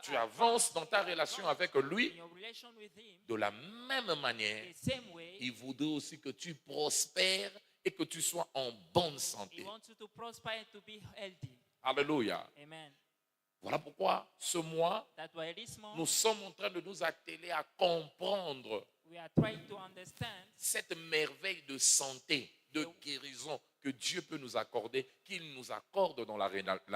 tu avances dans ta relation avec lui, in your relation with him, de la même manière, the same way, il voudrait aussi que tu prospères et que tu sois en bonne he santé. wants you to prosper and to be healthy. Alléluia. Amen. Voilà pourquoi ce mois, That's why this month, nous sommes en train de nous atteler à comprendre we are trying to understand cette merveille de santé, de guérison que Dieu peut nous accorder, qu'il nous accorde dans la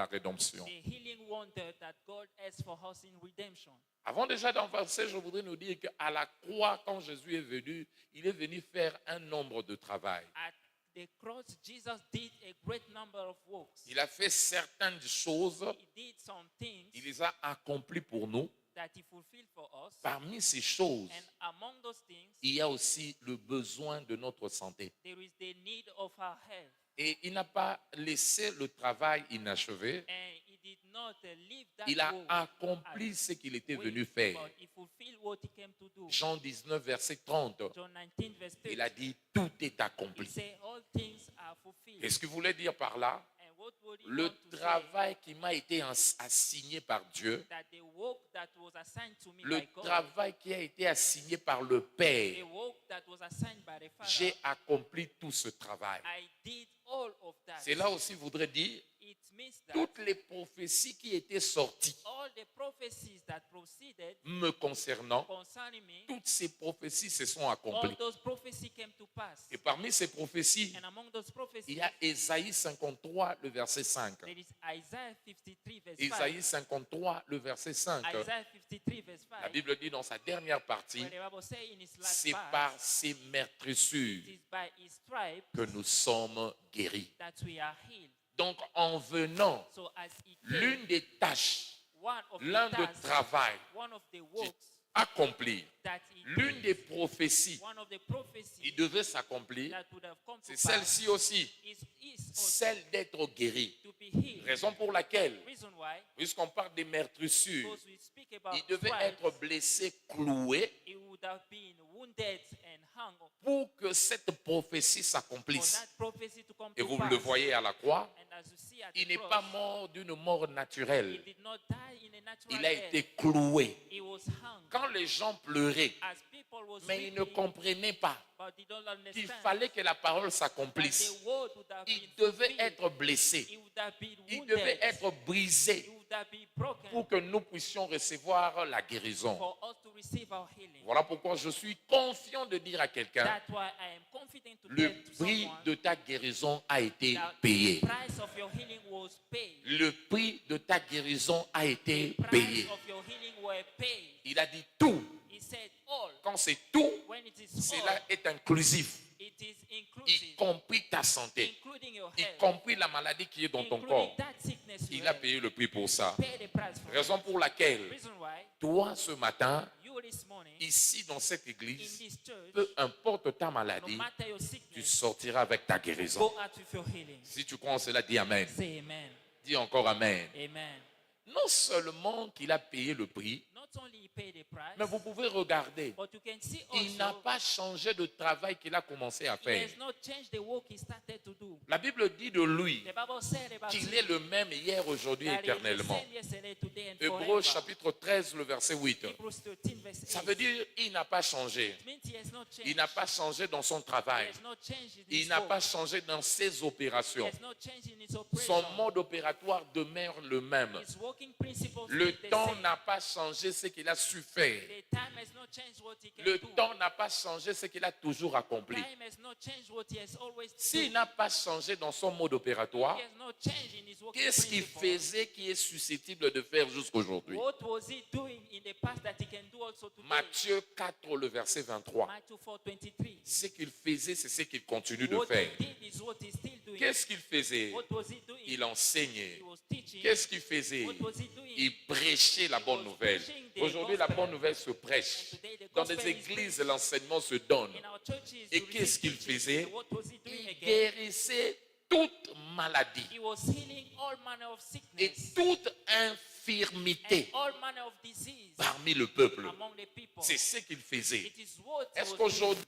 rédemption. the healing wonder that God has for us in redemption. Avant déjà d'avancer, je voudrais nous dire qu'à la croix, quand Jésus est venu, il est venu faire un nombre de travail. At the cross, Jesus did a great number of works. Il a fait certaines choses, He did some things il les a accomplies pour nous. that he fulfilled for us. Parmi ces choses, And among those things, il y a aussi le besoin de notre santé. there is the need of our health. Et il n'a pas laissé le travail inachevé. And he did not leave that Il a work accompli ce qu'il était venu faire. but he fulfilled what he came to do. Jean 19, verset 30, John 19, verse 30. il a dit « Tout est He accompli said, all things are ». fulfilled. Qu'est-ce qu'il voulait dire par là? And what would he Le want to say? travail qui m'a été assigné par Dieu, That the work that was assigned to me le by God, travail qui a été assigné par le the Père, work that was assigned by the Father, j'ai accompli tout ce travail. I did all of that. Cela aussi voudrait dire It means that toutes les prophéties qui étaient sorties all the prophecies that proceeded me concernant, concerning me, toutes ces prophéties se sont all accomplies. those prophecies came to pass. Et parmi ces prophéties, And among those prophecies, il y a Ésaïe 53, le verset 5. there is Isaiah 53, verse 5. Ésaïe 53, le verset 5. Isaiah 53, verse 5. La Bible dit dans sa dernière partie, Where the Bible says in its last c'est verse, par ses meurtrissures it is by his stripes que nous sommes guéris. that we are healed. Donc en venant, So as he came, l'une des tâches, one of l'un the des tasks, travaux one of the works accomplis, that he l'une did, des prophéties one of the qui prophecies devait s'accomplir, that would have come to c'est pass celle-ci aussi, is also celle d'être guéri. to be healed. Raison pour laquelle, Reason why, puisqu'on parle des meurtrissures, because we speak about il devait stripes, être blessé, cloué, he would have been wounded and hung pour que cette prophétie for s'accomplisse. that prophecy to come Et to vous pass. le voyez à la croix, And as you see at il the n'est cross, pas mort d'une mort he naturelle. did not die in a natural Il a death. été cloué. He was hung. Quand les gens pleuraient, As people was mais ils ne weeping, comprenaient pas but they don't qu'il understand fallait que la parole that s'accomplisse. the word would have Il been devait fulfilled. être blessé. He would have been Il wounded. devait être brisé He would have been broken pour que nous puissions recevoir la guérison. for us to receive our healing. Voilà pourquoi je suis confiant de dire à quelqu'un, That's why I am confident to le tell to prix someone de ta guérison a été that payé. the price of your healing was paid. Le prix de ta guérison a été The price payé. of your healing were paid. Il a dit tout. He said all. Quand c'est tout, When it is cela all, est inclusif, it is y inclusive, compris ta santé, including your y health, compris la maladie qui est dans ton corps. including that sickness you Il a have. payé le prix pour ça. Pay the price for Raison pour laquelle, it. Reason why toi, ce matin, you this morning ici dans cette in église, this church, peu importe ta no maladie, matter your tu sickness, sortiras avec ta guérison. go out with your healing. Si tu crois en cela, dis Amen. Say amen. Dis encore Amen. Amen. Non seulement qu'il a payé le prix, Not only he paid the price, mais vous pouvez regarder, but you can see il n'a also pas changé de travail qu'il a commencé à he faire. has not changed the work he started to do. La Bible dit de lui The Bible said about qu'il him est le même hier, aujourd'hui, that he is the éternellement. same yesterday, today, and Hébreux forever. chapitre 13, le verset 8. Hebrews 13, verse 8. Ça veut dire il n'a pas changé. It means he has not changed. Il n'a pas changé dans son He travail. has not changed in Il his n'a work. pas changé dans ses He opérations. has not changed in his Son operation. mode opératoire demeure le même. His working principles Le stay the temps same. n'a pas changé ce qu'il a su faire. The time has not changed what he can Le do. temps n'a pas changé ce qu'il a toujours accompli. Time has not changed what he has always S'il done. n'a pas changé dans son mode opératoire, He has not changed in his working qu'est-ce qu'il principles. faisait qui est susceptible de faire jusqu'aujourd'hui? What was he doing in the past that he can do also today? Matthieu 4, le verset 23. Matthew 4:23. Ce qu'il faisait, c'est ce qu'il continue de What faire. he did is what he's still doing. Qu'est-ce qu'il faisait? What was he doing? Il enseignait. He was teaching. Qu'est-ce qu'il faisait? What was he doing? Il prêchait la bonne nouvelle. Aujourd'hui, la bonne nouvelle se prêche. Dans des églises, l'enseignement se donne. In our churches, Et we qu'est-ce qu'il receive faisait? teaching. What was he doing Il again? guérissait toute maladie He was healing all manner of et sickness toute and infirmité all manner of disease parmi le peuple. among the people. C'est ce qu'il faisait. It is what he Est-ce was qu'aujourd'hui,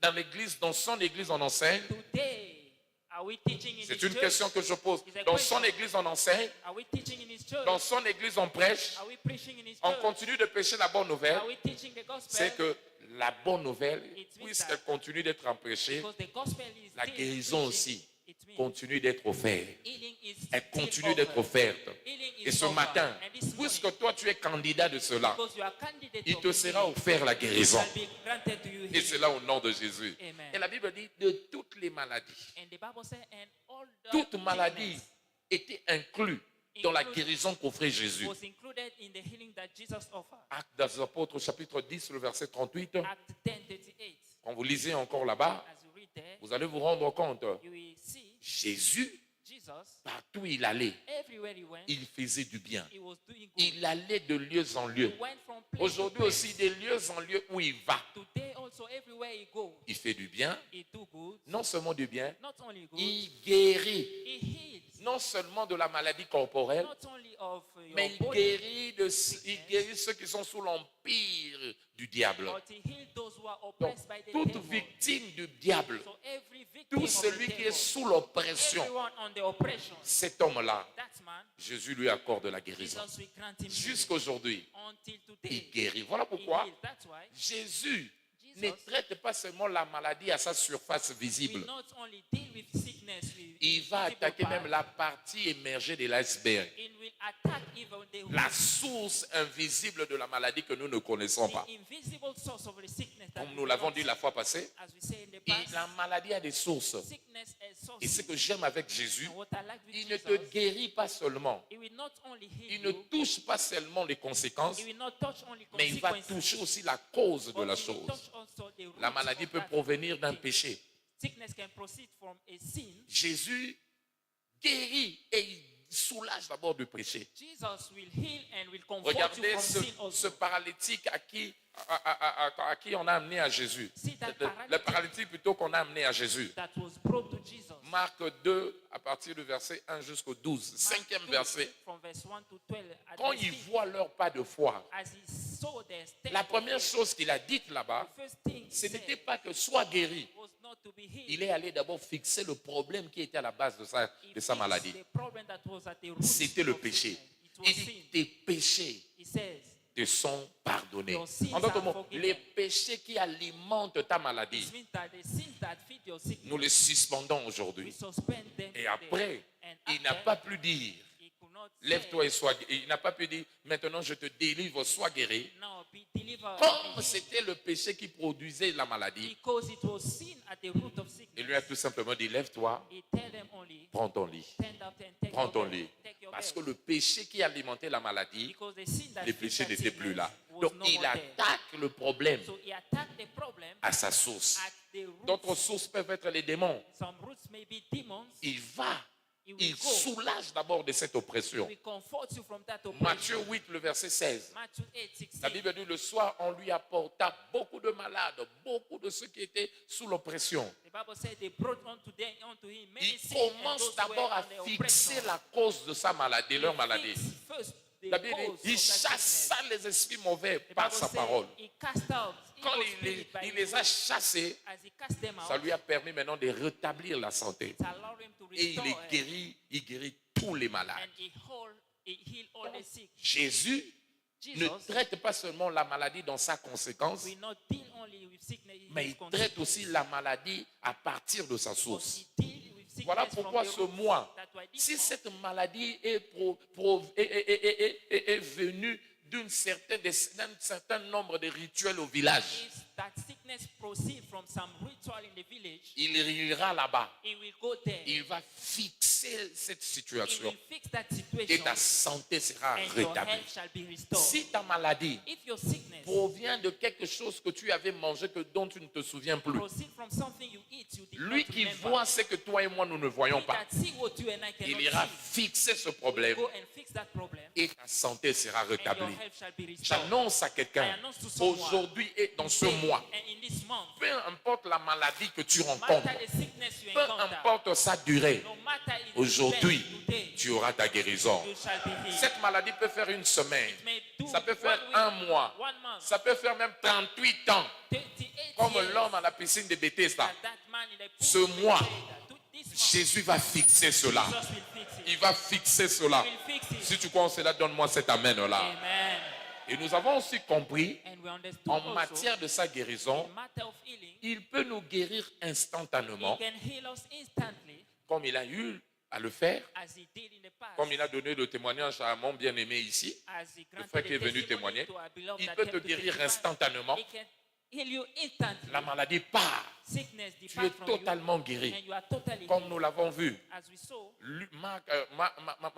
dans l'église, dans son église, on enseigne? doing. Today, Are we teaching in C'est his une church? question que je pose. It's a Dans question. son église, on enseigne. Are we teaching in his church? Dans son église, on prêche. Are we preaching in his On church? continue de prêcher la bonne nouvelle. Are we teaching the gospel? C'est que la bonne nouvelle, It means puisqu'elle that continue d'être prêchée, because the gospel is la still guérison preaching, aussi it means continue d'être offerte. healing is Elle still continue d'être offered. offerte. Healing is Et ce offered. matin, And this morning, puisque toi tu es candidat de cela, because you are candidate il of te sera healing, offert la it guérison. shall be granted to you Et healing. c'est là au nom de Jésus. Amen. Et la Bible dit de toutes les maladies. And the Bible says, and all the Toute maladie illness était inclue dans la guérison qu'offrait Jésus. was included in the healing that Jesus offered. Actes des Apôtres, chapitre 10, le verset 38. Act 10:38. Quand vous lisez encore là-bas, As you read there, vous allez vous rendre compte. you will see Jésus, Jesus, partout où il allait, everywhere he went, il faisait du bien. he was doing good. Il allait de lieu en lieu. He went from place Aujourd'hui to place. aussi, des lieux en lieu où il va, Today also, everywhere he goes, il fait du bien. he do good. Non seulement du bien, Not only good, il guérit. he heals. Non seulement de la maladie corporelle, Not only of your mais il body, guérit ceux qui sont sous l'empire du diable. but he healed those who are Donc, oppressed by the toute devil. victime du diable, So every victim tout of celui the qui est devil, sous l'oppression, everyone on the oppression, cet homme-là, that man, Jésus lui accorde la guérison. Jesus will grant him healing. Jusqu'aujourd'hui, Until il today, guérit. Voilà he pourquoi healed. That's why Jésus ne Jesus traite pas seulement la maladie à sa surface will visible. not only deal with sickness, with Il va visible attaquer part, même la partie émergée de l'iceberg. it will attack even the La source invisible de la maladie que nous ne connaissons pas. invisible source of the sickness that Comme we nous do l'avons not dit see. la fois passée, As we say in the et past, la maladie a des sources. sickness is source. Et ce que j'aime avec Jésus, And what I like with il ne Jesus, te guérit pas seulement. he will not only heal Il ne you, touche pas seulement les conséquences, he will not touch only mais il va consequences, toucher aussi la cause de but la he will chose. touch also the La root maladie of peut that provenir d'un thing. péché. Sickness can proceed from a sin. Jésus guérit et il soulage d'abord du péché. Jesus will heal and will comfort you Regardez from ce sin also. paralytique à qui on a amené à Jésus. See that Le paralytic paralytique plutôt qu'on a amené à Jésus. that was brought to Jesus. Marc 2, à partir du verset 1 jusqu'au 12, Mark cinquième 2, verset. From verse 1 to 12. At Quand verse il 15, voit leur pas de foi, as he saw their state la of première faith, chose qu'il a dite là-bas, the first thing he ce said n'était pas que soit guéri. was not to be healed. Il est allé d'abord fixer le problème qui était à la base de He sa fixed maladie. the problem that was at the root C'était le of péché. sickness. It was Il dit, sin. tes péchés He says, te sont pardonnés. Your sins En d'autres are mots, forgiven. les péchés qui alimentent ta maladie, this means that the sins that feed your sickness, nous les suspendons we aujourd'hui. suspend them Et today. après, And il n'a after, pas pu dire, he could not lève-toi et say, sois guéri. Il n'a pas pu dire, maintenant je te délivre, sois guéri. now be delivered. Comme c'était le péché qui produisait la maladie, Because it was sin at the root of sickness. il lui a tout simplement dit, lève-toi, He tell them only, prends ton lit. stand up and take Prends your ton bed. lit. Take your Parce que bed. le péché qui alimentait la maladie, Because the sin that les feeds péchés that n'étaient plus sickness là. was Donc no il more there. attaque le problème So he attacked the problem à sa source. at the root. D'autres sources peuvent être les démons. Some roots may be demons. Il va, He will il go. soulage d'abord de cette He oppression. will comfort you from that oppression. Matthieu 8, le verset 16. Matthew 8:16. La Bible dit, le soir, on lui apporta beaucoup de malades, beaucoup de ceux qui étaient sous l'oppression. The Bible said they brought unto him many Il sick and commence those who d'abord were à under fixer oppression. la cause de sa maladie, de leur maladie. Fix first the La Bible cause dit, il of that chassa sickness. les esprits mauvais The par Bible sa said parole. he cast out Quand evil il spirit by il his les a word. chassés, As he cast them ça out, lui a permis maintenant de rétablir la santé. it allowed him to Et il restore est her. guéri, il guérit tous les malades. And he healed all the sick. Jésus ne Jesus traite pas seulement la maladie dans sa conséquence, will not deal only with sickness, mais il traite aussi la maladie à partir de sa but source. he deal with sickness Voilà from pourquoi the ce roots. mois, That's why this si month, cette maladie est venue d'un certain nombre de rituels au village, is that sickness proceed from some ritual in the village, il ira là-bas. he will go there. Il va fixer cette He situation will fix that et situation, ta santé sera and your rétablie. health shall be restored. Si ta maladie If your sickness provient de quelque chose que tu avais mangé dont tu ne te souviens plus, proceed from something you eat, you did lui not qui remember. voit ce que toi et moi nous ne voyons He pas, that see what you and I cannot il ira see, fixer ce will problème go and fix that problem, et ta santé sera and your rétablie. health shall be restored. J'annonce à quelqu'un, I announce to someone, aujourd'hui et dans ce Today mois, and in this month, peu importe la maladie que tu no rencontres, matter the sickness you peu encounter, importe sa durée, no matter its aujourd'hui, length, today, tu auras ta guérison. you shall be healed. Cette maladie peut faire une semaine, It may do ça peut faire 1 week, un mois, 1 month, ça peut faire même 38 ans, 38 comme years, l'homme à la piscine de Bethesda. that man in the pool Ce of mois, Bethesda, this Jésus va fixer cela. Jesus will fix it. Il va fixer cela. He will fix it. Si tu crois en cela, donne-moi cet amen-là. Amen. Et nous avons aussi compris, And we understood en also, matière de sa guérison, in matter of healing, il peut nous guérir he instantanément, can heal us instantly comme il a eu à le faire, as he did in the past. comme il a donné le témoignage à mon bien-aimé ici. As he granted frère qui est the venu testimony témoigner, to our beloved il that peut te came to guérir testify. instantanément. He can heal you instantly. La maladie part. Sickness Tu es depart from totalement you, guéri. and you are totally Comme healed. nous l'avons vu. As we saw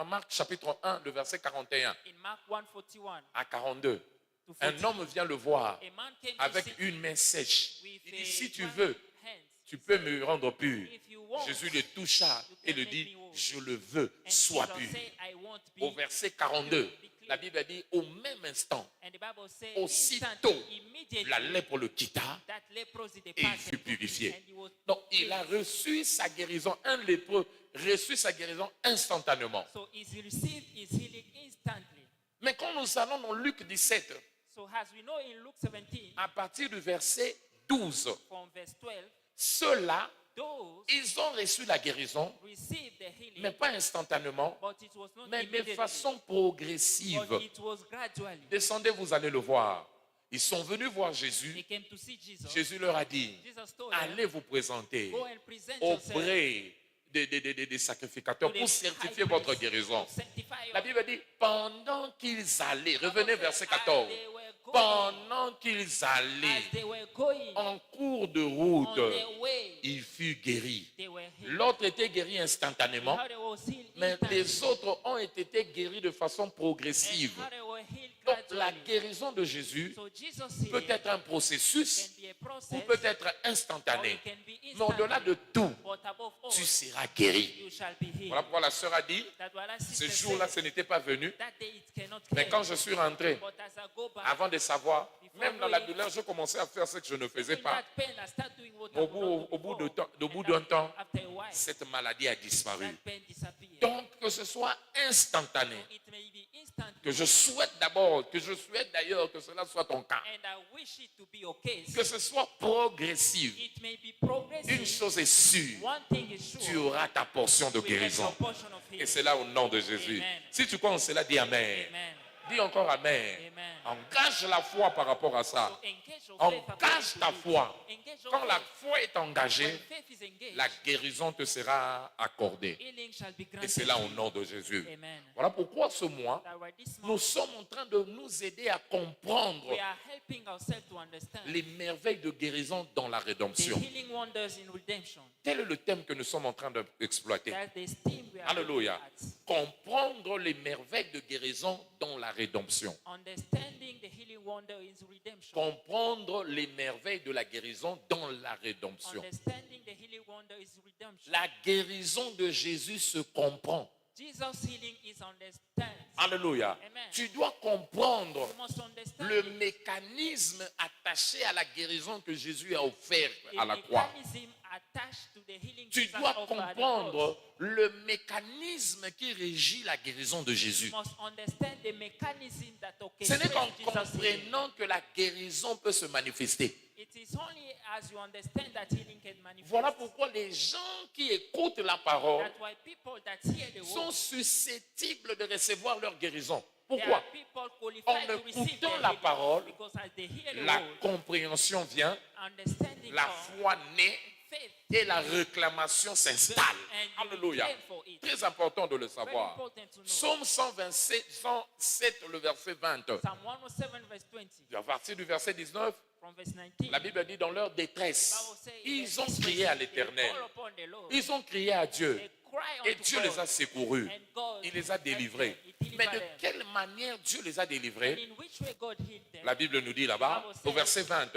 Marc chapitre 1, le verset 41 in Mark 1:41 à 42. to Un 40, homme vient le voir a man came to avec see une main sèche. with Il dit, si tu one veux, hand. tu peux me rendre pur. If you want, Jésus le toucha you et can le make dit, me whole. je le veux, And sois Jesus pur. said, I want to be Au verset 42, pure, be clean. la Bible a dit, au même instant, And the Bible says, aussitôt, instantly, immediately, la lèpre le quitta that leprosy et il departed fut purifié. and he was Donc, il a reçu sa guérison. Un lépreux reçut sa guérison instantanément. So he received his healing instantly. Mais quand nous allons dans Luc 17, So as we know in Luke 17, à partir du verset 12, from verse 12, ceux-là, those ils ont reçu la guérison, received the healing, mais pas instantanément, but it was not mais de immediately, façon progressive. but it was gradually. Descendez, vous allez le voir. Ils sont venus voir They Jésus. came to see Jesus. Jésus leur a dit, Jesus told them, allez vous présenter go and present yourself auprès des sacrificateurs to the pour certifier high votre priest guérison. to sanctify La your- Bible dit, pendant qu'ils allaient, Bible revenez says, verset as 14, they were going, pendant qu'ils allaient as they were going en cours de on route, their way, il fut guéri. they were healed. L'autre était guéri instantanément, How they was healed mais instantly, les autres ont été guéris de façon progressive. and how they were healed Donc la gradually. guérison de Jésus So Jesus peut healing être un processus can be a ou process, peut être or instantané. it can be Mais au-delà de instantly. tout, But above all, tu seras guéri. you shall be healed. Voilà pourquoi la sœur a dit, That what our ce sister jour-là, said, ce n'était pas venu. that day it cannot Mais come. quand je suis rentré, But as I go back, avant de savoir, même dans la douleur, je commençais à faire ce que je ne faisais in pas. that pain, I start doing what I Au would not do bout before. au bout And d'un temps, after a while, cette maladie a disparu. that pain disappears. Donc, que ce soit instantané, It may be instant, que je souhaite d'abord, que je souhaite d'ailleurs que cela soit ton cas, and I wish it to be your case. que ce soit progressif. It may be Une progressive. chose est sûre, One thing is tu sure. auras ta portion de You will get guérison. your portion of Et healing. c'est là au nom de Jésus. Amen. Si tu crois en cela, dis Amen. Amen. Dis encore Amen. Amen. Engage la foi par rapport à ça. So engage your faith Engage according ta to it. foi. Engage your Quand la faith. foi est When engagée, faith is engaged, la guérison te sera accordée. healing shall be Et granted. c'est là to au you. nom de Jésus. Amen. Voilà pourquoi ce mois, That right this nous month, sommes en train de nous aider à comprendre we are helping ourselves to understand les merveilles de guérison dans la the rédemption. healing wonders in redemption. Tel est le thème que nous sommes en train d'exploiter. That's the theme we are looking Alléluia. at. Comprendre les merveilles de guérison dans la rédemption. Understanding the healing wonder in redemption. Comprendre les merveilles de la guérison dans la rédemption. Understanding the healing wonder is redemption. La guérison de Jésus se comprend. Jesus' healing is understand. Alléluia. Amen. Tu dois comprendre You must understand le it. mécanisme attaché à la guérison que Jésus a offert The à la croix. mechanism attached to the healing Tu Jesus dois offered at the comprendre cross. le mécanisme qui régit la guérison de Jésus. You must understand the mechanism that Ce n'est qu'en orchestrates Jesus' healing. comprenant que la guérison peut se manifester. It is only as you understand that healing can manifest. Voilà pourquoi les gens qui écoutent la parole That's why people that hear the sont word, susceptibles de recevoir leur guérison. there are Pourquoi? people En qualified to receive écoutant their la healing. parole, Because as they hear the la word, compréhension vient, understanding la comes, foi naît faith et la réclamation s'installe. and you Alléluia. claim for it. Très important de le Very savoir. important to know. Psaume 107, le verset 20. Psalm 107 verse 20. À partir du verset 19, From verse 19. la Bible dit dans leur détresse, Bible says, ils ont "This crié à they l'Éternel. call upon the Lord. Ils ont crié à Dieu. They cry Et unto Dieu God, les a secourus. and God Il les a helped them. délivrés. He delivered Mais de them. quelle manière Dieu les a And délivrés? in which way God healed them? La Bible nous dit là-bas, au verset 20,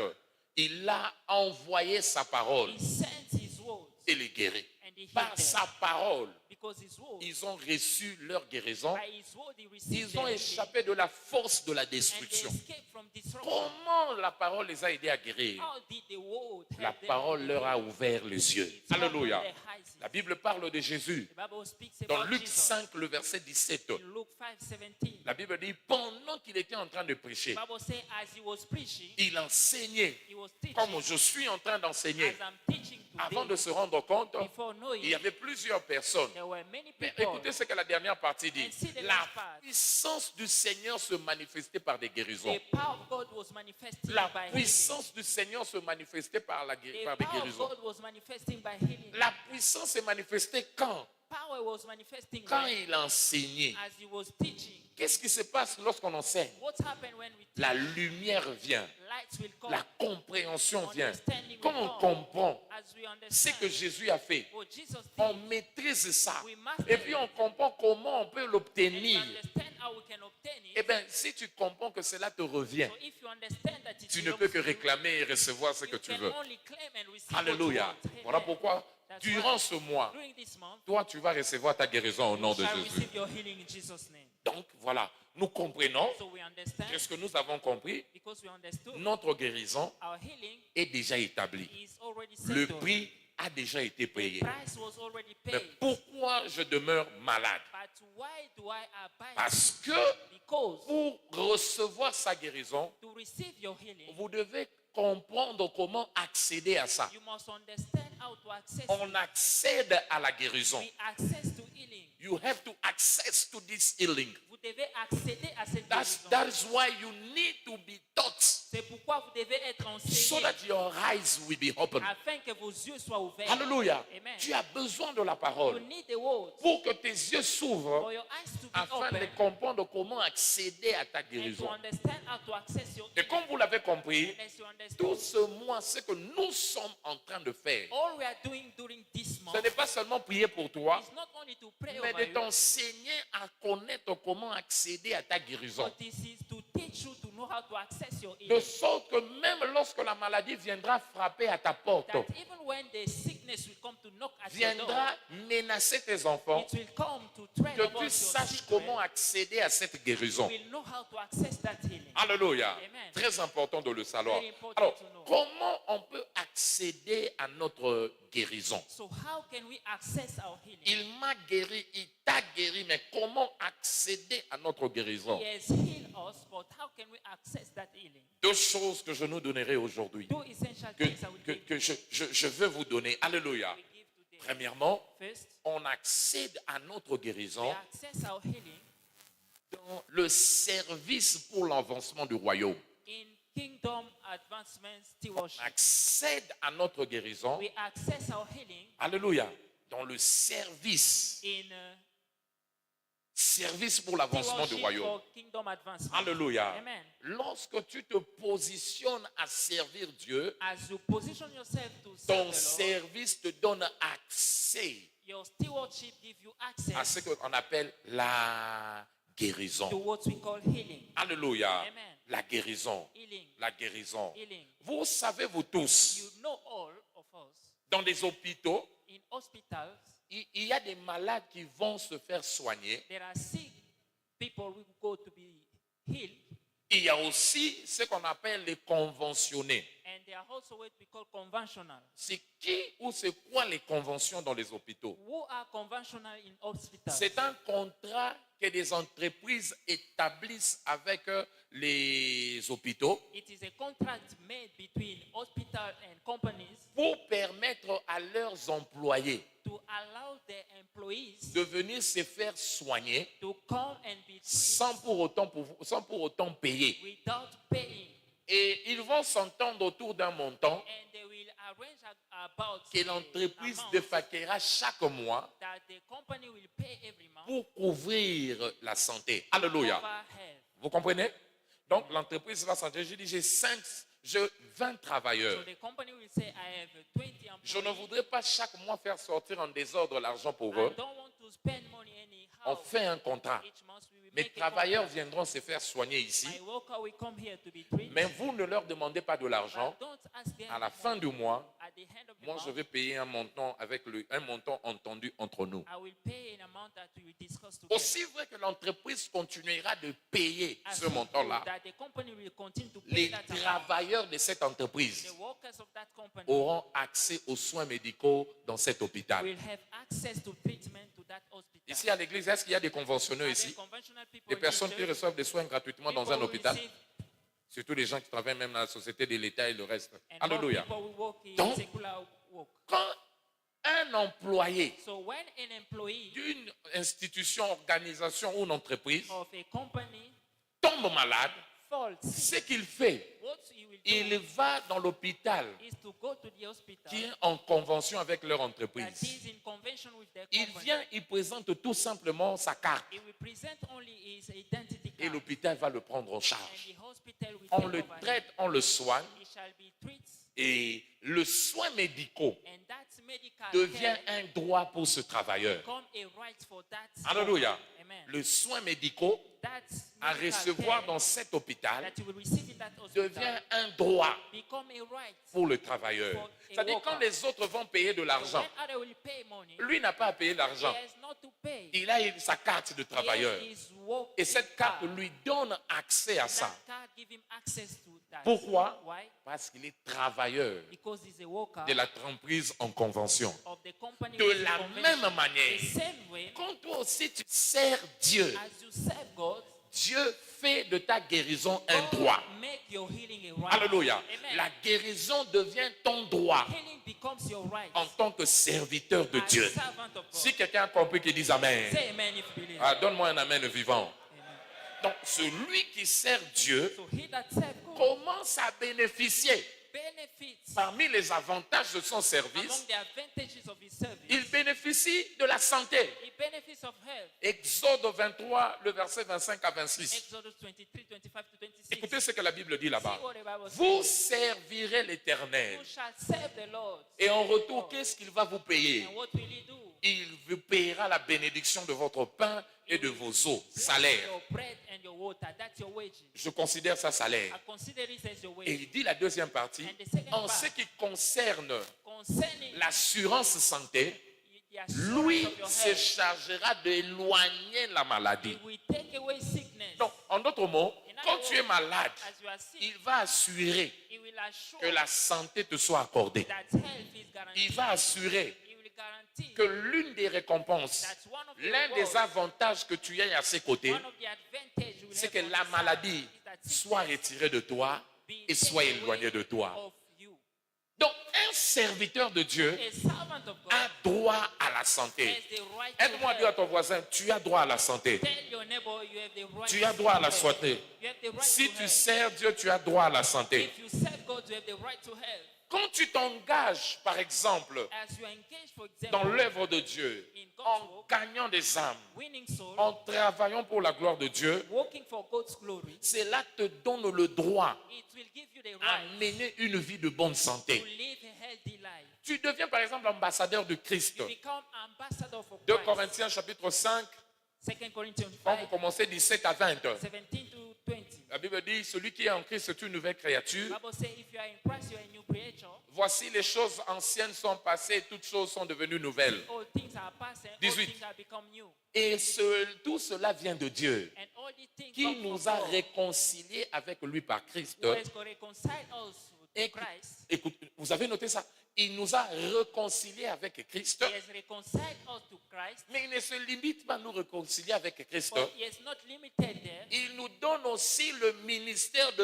il a envoyé sa parole He sent his words et les guérit. and he healed Par them. sa parole, Because his word, ils ont reçu leur guérison. by his word he received Ils ont their healing, échappé de la force de la and they destruction. escaped from disruption. Comment la parole les a aidés à guérir? How did the word La help them parole to leur a heal? ouvert les yeux. It opened Alléluia. their eyes. La Bible parle de Jésus. The Bible speaks Dans about Luc Jesus. 5, le verset 17, In Luke 5:17, la Bible dit, pendant qu'il était en train de prêcher, the Bible says, as he was preaching, il enseignait, he was teaching, comme je suis en train d'enseigner. as I'm teaching Avant de today. se rendre compte, Before knowing, il y avait plusieurs personnes. there were many Mais people. écoutez ce que la dernière partie dit. And see the La last part. puissance du Seigneur se manifestait par des guérisons. The power of God was manifesting La by healing. puissance du Seigneur se manifestait par The des power of guérisons. God was manifesting by healing. La puissance s'est manifestée quand? Power was manifesting Quand when, il enseignait. as he was teaching. Qu'est-ce qui se passe lorsqu'on enseigne? What happened when we teach? La lumière vient. Lights will come. La compréhension vient. Understanding Quand will on come. comprend As we ce que understand Jésus a fait, what Jesus on did, maîtrise ça. we master Et puis on comprend comment on peut and we l'obtenir. understand how we can obtain it. Eh bien, si tu comprends que cela te revient, So if you understand that it tu ne belongs peux que to you, réclamer et recevoir ce que you tu can veux. only claim and receive Alléluia. what you want. Voilà Amen. pourquoi, That's durant why ce mois, during this month, toi, tu vas recevoir ta guérison au nom you de shall Jésus. receive your healing in Jesus' name. Donc, voilà, nous comprenons, So we understand, qu'est-ce que nous avons compris, because we understood, notre guérison our healing est déjà établie. is already Le settled. prix a déjà été The payé. price was already Mais paid. pourquoi je demeure malade? But why do I abide? Parce que Because pour recevoir sa guérison, to receive your healing, vous devez comprendre comment accéder à ça. you must understand how to access On it. accède à la guérison. We access to healing. You have to access to this healing. Vous devez accéder à cette guérison. That is why you need to be taught C'est pourquoi vous devez être so enseigné that your eyes will be open. afin que vos yeux soient ouverts. Alléluia. Amen. Tu as besoin de la You parole need the word pour que tes yeux s'ouvrent for your eyes to be afin de open comprendre comment accéder à ta and to guérison. understand how to access your Et comme vous l'avez compris, And as you tout understand, ce mois, ce que nous sommes en train de faire, all we are doing during this ce month n'est pas seulement prier pour toi, is not only to pray mais over de you, t'enseigner à connaître comment accéder à ta guérison. but this is to teach you to know how to access your De healing. sorte que même lorsque la maladie viendra frapper à ta porte, That even when the sickness will come to knock at your door, viendra menacer tes enfants, it will come to tread que about tu your saches secret. comment accéder à cette You guérison. will know how to access that healing. Alléluia. Amen. Très important de le savoir. Very important Alors, to know. comment on peut accéder à notre guérison? So how can we access our healing? Il m'a guéri, il t'a guéri, mais comment accéder à notre guérison? He has healed us, but how can we access that healing? Deux choses que je nous donnerai aujourd'hui, Two essential que, things I will que- give, que je veux vous donner. Alléluia. we give today. Premièrement, First, on accède à notre we guérison access our healing dans le service pour l'avancement du royaume. in kingdom advancement On stewardship. accède à notre guérison, We access our healing alléluia, dans le service, in service pour l'avancement du stewardship royaume. for kingdom advancement. Alléluia. Amen. Lorsque tu te positionnes à servir Dieu, As you position yourself to serve ton the Lord, service te donne accès your stewardship gives you à access ce qu'on appelle la to guérison. what we call healing. Alléluia. Amen. La guérison. Healing. La guérison. Healing. Vous savez, vous tous, You know all of us dans des hôpitaux, in hospitals, il y a des malades qui vont se faire soigner. there are sick people who go to be healed, Il y a aussi ce qu'on appelle les conventionnés. and there are also what we call conventional. C'est qui ou c'est quoi les conventions dans les hôpitaux? Who are conventional in hospitals? C'est un contrat que des entreprises établissent avec les hôpitaux It is a contract made between hospital and companies pour permettre à leurs employés to allow their employees de venir se faire soigner to come and be treated sans pour autant payer. without paying. Et ils vont s'entendre autour d'un montant And they will arrange about que the l'entreprise amount défalquera chaque mois that the company will pay every month pour couvrir la santé. Alléluia. over health. Vous comprenez? Donc l'entreprise va s'entendre. Je dis, j'ai 20 So travailleurs. the company will say, I have 20 employees. Je ne voudrais pas chaque mois faire sortir en désordre l'argent pour I eux. don't want to spend money On anyhow. fait un contrat. Each month we will Mes make a travailleurs contract. viendront se faire soigner ici, My worker will come here to be treated. mais vous ne leur demandez pas de l'argent. But don't ask them À la fin du money. mois, At the end of the moi, je month, vais payer un montant avec un montant entendu entre nous. I will pay an amount that we will discuss together. Aussi vrai que l'entreprise continuera de payer As ce we montant-là, know that the company will continue to pay les that amount. travailleurs de cette entreprise The workers of that company auront accès aux soins médicaux dans cet hôpital. will have access to treatment to that hospital. Ici à l'église, est-ce qu'il y a des conventionneux Are there ici? conventional people Des in personnes this qui church? reçoivent des soins gratuitement dans People un who hôpital? receive- Surtout les gens qui travaillent même dans la société de l'État et le reste. and more Alléluia. people who work in Donc, secular work. Quand un employé So when an employee d'une institution, organisation ou une entreprise of a company tombe malade, falls, ce qu'il fait, what he will il do va dans l'hôpital is to go to the hospital qui est en convention avec leur that entreprise. is in convention with their Il company. vient, il présente tout simplement sa carte He will present only his identity et card, l'hôpital va le prendre en and charge. the hospital will On take le over him. traite, on le soigne He shall be treated, et le soin médical and that medical devient care un droit pour ce travailleur. become a right for that. Alléluia. worker. Amen. Le soin médical That à medical recevoir care dans cet hôpital that you will receive in that hospital devient un droit become a right. pour le travailleur. For a C'est-à-dire quand worker. les autres vont payer de l'argent, When other will pay money, lui n'a pas à payer he l'argent. has not to pay. Il a sa carte de travailleur. He has his work Et cette carte card. lui donne accès à ça. That card give him access to that. Pourquoi? Why? Parce qu'il est travailleur Because he's a worker de l'entreprise en convention. of the company. De which is la conventional. même manière, The same way quand toi aussi tu sers Dieu, as you serve God, Dieu fait de ta guérison un droit. God make your healing a right. Alléluia. Amen. La guérison devient ton droit Healing becomes your right en tant que serviteur de as Dieu. servant of God. Si quelqu'un a compris, qu'il dise Amen. Say amen if you believe. Ah, donne-moi un Amen vivant. Amen. Donc, celui qui sert Dieu So he that serve God commence à bénéficier benefits parmi les avantages de son among service. the advantages of his service. Il bénéficie de la santé. He benefits of health. Exode 23, le verset 25 à 26. Exodus 23, 25 to 26. Écoutez ce que la Bible dit là-bas. See what the Bible Vous says. servirez l'Éternel. You shall serve the Lord. Et en retour, qu'est-ce qu'il va vous payer? And what will he do? Il vous payera la bénédiction de votre pain et de vos eaux. Bless Salaire. your bread and your water. That's your wages. Je considère ça I salaire. consider it as your Et wages. il dit la deuxième partie, And the second en part, ce qui concerne concerning l'assurance santé, the assurance lui of your se health, chargera d'éloigner la maladie. he will take away sickness. Donc, en d'autres mots, In other quand tu es words, malade, as you are sick, il va assurer he will assure que la santé te soit accordée. that health is guaranteed. Il va assurer He will guarantee que l'une des récompenses, that one of the l'un des rewards, avantages que tu aies à ses côtés, one of the advantages you will c'est have que on la the side maladie is that soit sickness retirée de toi be et soit taken éloignée de away toi. of you. Donc, un serviteur de Dieu A servant of God a droit à la santé. has the right to Aide-moi à dire à health. ton voisin, tu as droit à la santé. Tell your neighbor you have the right Tu to as droit à la health. santé. You have the right Si to tu health. sers Dieu, tu as droit à la santé. If you serve God, you have the right to health. Quand tu t'engages, par exemple, As you engage, for dans example, l'œuvre de Dieu, in God's en work, gagnant des âmes, winning souls, en travaillant pour la gloire de Dieu, working for God's glory, cela te donne le droit it will give you the à right mener une vie de bonne to santé. live a healthy life. Tu deviens par exemple ambassadeur de Christ. You become ambassador for 2 Christ. Corinthiens chapitre 5, 2 Corinthians quand 5, vous commencez 17 à 20. 17 to 20. La Bible dit, celui qui est en Christ est une nouvelle créature. Bible says, if you are in Christ, you are a new creature. Voici les choses anciennes sont passées, toutes choses sont devenues nouvelles. All things are past and all 18. things have become new. Et tout cela vient de Dieu, And all the things qui come from nous a God, réconciliés avec lui par Christ. who has reconciled us Et to Christ. écoute, vous avez noté ça? Il nous a réconciliés avec Christ, He has reconciled us to Christ. mais il ne se limite pas à nous réconcilier avec Christ. But he has not limited there. Il nous donne aussi le ministère de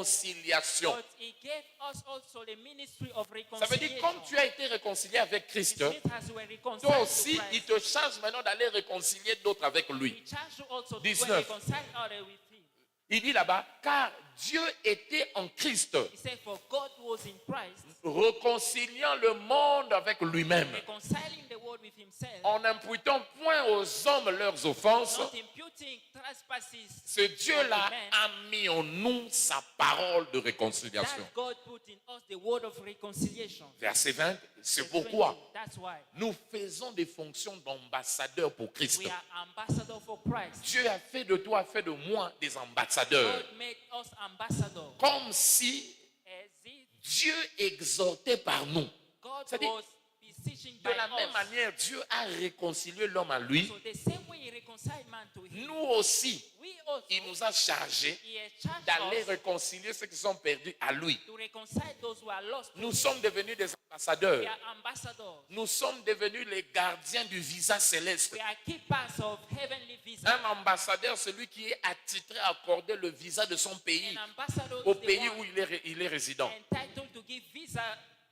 réconciliation. But he gave us also the ministry of Ça veut reconciliation. dire, comme tu as été réconcilié avec Christ, It means as we were reconciled toi to aussi, il Christ, te charge maintenant d'aller réconcilier d'autres avec lui. he charged you also to 19. go and reconcile others with him. Il dit là-bas, car Dieu était en Christ, He said, for God was in Christ, réconciliant le monde avec lui-même, reconciling the world with himself, en n'imputant point aux hommes leurs offenses. not imputing trespasses Ce Dieu-là unto men. a mis en nous sa parole de réconciliation. That God put in us the word of reconciliation. Verset 20, c'est Verse pourquoi 20, that's why nous faisons des fonctions d'ambassadeurs pour Christ. we are ambassadors for Christ. Dieu a fait de toi, a fait de moi des ambassadeurs. God made us ambassadors. Comme si As if Dieu exhortait par nous. God C'est-à-dire, was beseeching de by la même us. manière, Dieu a réconcilié l'homme à lui. So the same way he reconciled man to him, Nous aussi, we also, il nous a chargés he has charged d'aller us réconcilier ceux qui sont perdus à lui. to reconcile those who are lost. Nous sommes devenus des ambassadeurs. We are ambassadors. Nous sommes devenus les gardiens du visa céleste. We are keepers of heavenly visa. Un ambassadeur, celui qui est attitré à accorder le visa de son pays An ambassador au is the pays one où il est résident. entitled to give visa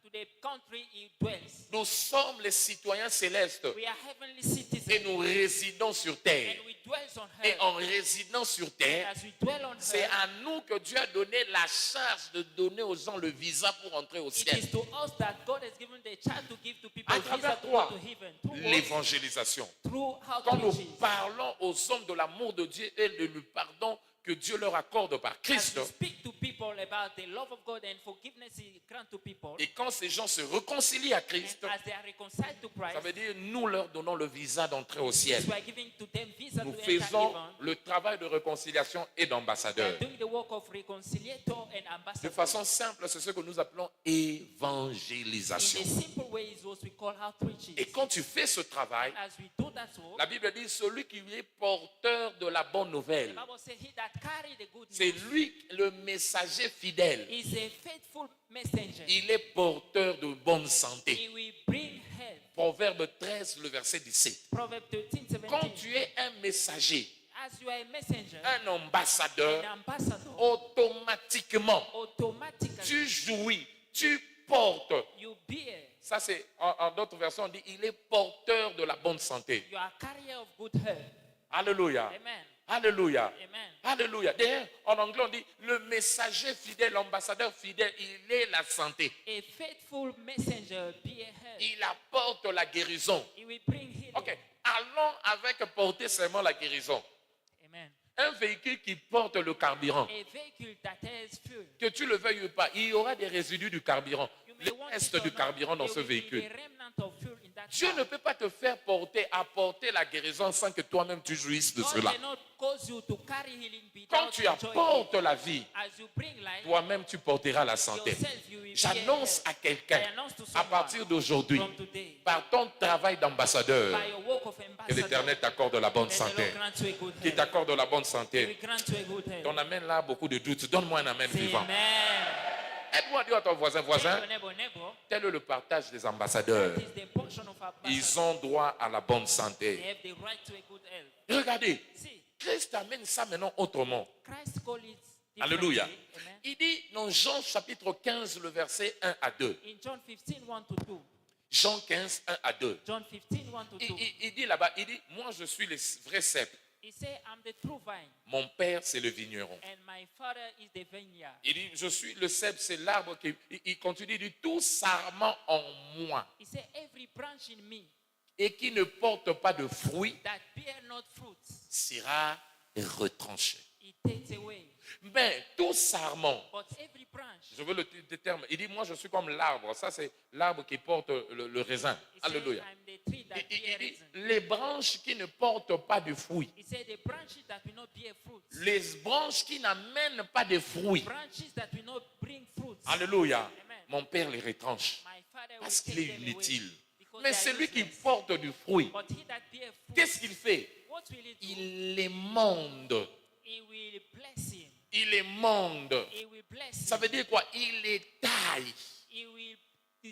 to the country he dwells. Nous sommes les citoyens célestes We are heavenly et citizens nous résidons sur terre. and we dwell on Et earth. en résidant sur terre, As we dwell on c'est earth, à nous que Dieu a donné la charge de donner aux gens le visa pour entrer au it ciel. is to us that God has given the chance to give to people À visa travers to quoi? go to heaven. Through us, L'évangélisation. through Quand nous outreaches. parlons aux hommes de l'amour de Dieu et de le pardon que Dieu leur accorde par As Christ, we speak to people about the love of God and forgiveness he grants to people, et quand ces gens se réconcilient à Christ, and as they are reconciled to ça Christ, veut dire nous leur donnons le visa d'entrer au ciel. we are giving to them visa Nous to enter faisons heaven. le travail de réconciliation et We are d'ambassadeur. doing the work of reconciliator and De ambassador. façon simple, c'est ce que nous appelons In évangélisation. a simple way is what we call outreaches. Et quand tu fais ce travail, As we do that work, la Bible dit celui qui est porteur de la bonne the nouvelle, Bible says he that carry the good c'est news lui le messager fidèle. is a faithful messenger. Il est porteur de bonne santé. He will bring health. Proverbe 13, le verset 17. Proverbs 13, Quand 17. tu es un messager, As you are a messenger, un ambassadeur, an ambassador, automatiquement, automatically tu jouis, tu portes. you bear. Ça, c'est en d'autres versions, on dit il est porteur de la bonne santé. You are carrier of good health. Alléluia. Amen. Alléluia. Amen. Alléluia. D'ailleurs, en anglais, on dit le messager fidèle, l'ambassadeur fidèle, il est la santé. A faithful messenger bear health. Il apporte la guérison. He will bring healing. Ok, allons avec porter seulement la guérison. Amen. Un véhicule qui porte le carburant, A vehicle that has fuel. que tu le veuilles ou pas, il y aura des résidus du carburant, You may le want reste it or du not, carburant dans there ce will be véhicule. the remnant of fuel in that Dieu car. ne peut pas te faire apporter la guérison sans que toi-même tu jouisses de God cela. cannot cause you to carry healing Quand without tu enjoying apportes it. la vie, As you bring life, toi-même tu porteras la santé. yourself you will J'annonce bear à quelqu'un, I announce to à someone partir d'aujourd'hui, from today, par ton travail d'ambassadeur, by your work of que ambassador, l'Éternel t'accorde la bonne may the santé. Lord grant you a good Qu'il health. t'accorde la bonne He santé. will grant you a good health. Ton amen là a beaucoup de doutes. Donne-moi un amen Say vivant. amen. Aide-moi à dire à ton voisin, Tell voisin, your neighbor, tel est le partage des ambassadeurs. that is the portion of Ils ambassadors. ont droit à la bonne They santé. have the right to a good health. Regardez, See, Christ amène ça maintenant autrement. Christ called it differently. Alléluia. Amen. Il dit dans Jean chapitre 15, le verset 1 à 2. In John 15, 1 to 2. Jean 15, 1 à 2. John 15, 1 to 2. Il dit là-bas, il dit, moi je suis le vrai cep. He said, I'm the true vine, Mon père c'est le vigneron. and my father is the vineyard. Il dit, je suis le cep, c'est l'arbre qui... Il continue, il dit, tout sarment en moi He said, every branch in me et qui ne porte pas de fruits that bear not fruits, sera retranché. he takes away. Mais tout sarment, But every branch, je veux le terme, il dit, moi je suis comme l'arbre. Ça c'est l'arbre qui porte le raisin. he said, Alléluia. I'm the tree that Il bear dit, raisin. les branches qui ne portent pas de fruits, He said, the branches that will not bear fruits, les branches qui n'amènent pas de fruits, branches that will not bring fruits, alléluia, Amen. mon père les retranche my father will parce qu'il take est them away. inutile. Because Mais they are celui qui useless. porte du fruit, But he that bear fruit, qu'est-ce qu'il fait? what will he do? Il les monde. He will bless him. Il les monde. He will bless Ça him. veut dire quoi? Il les taille He will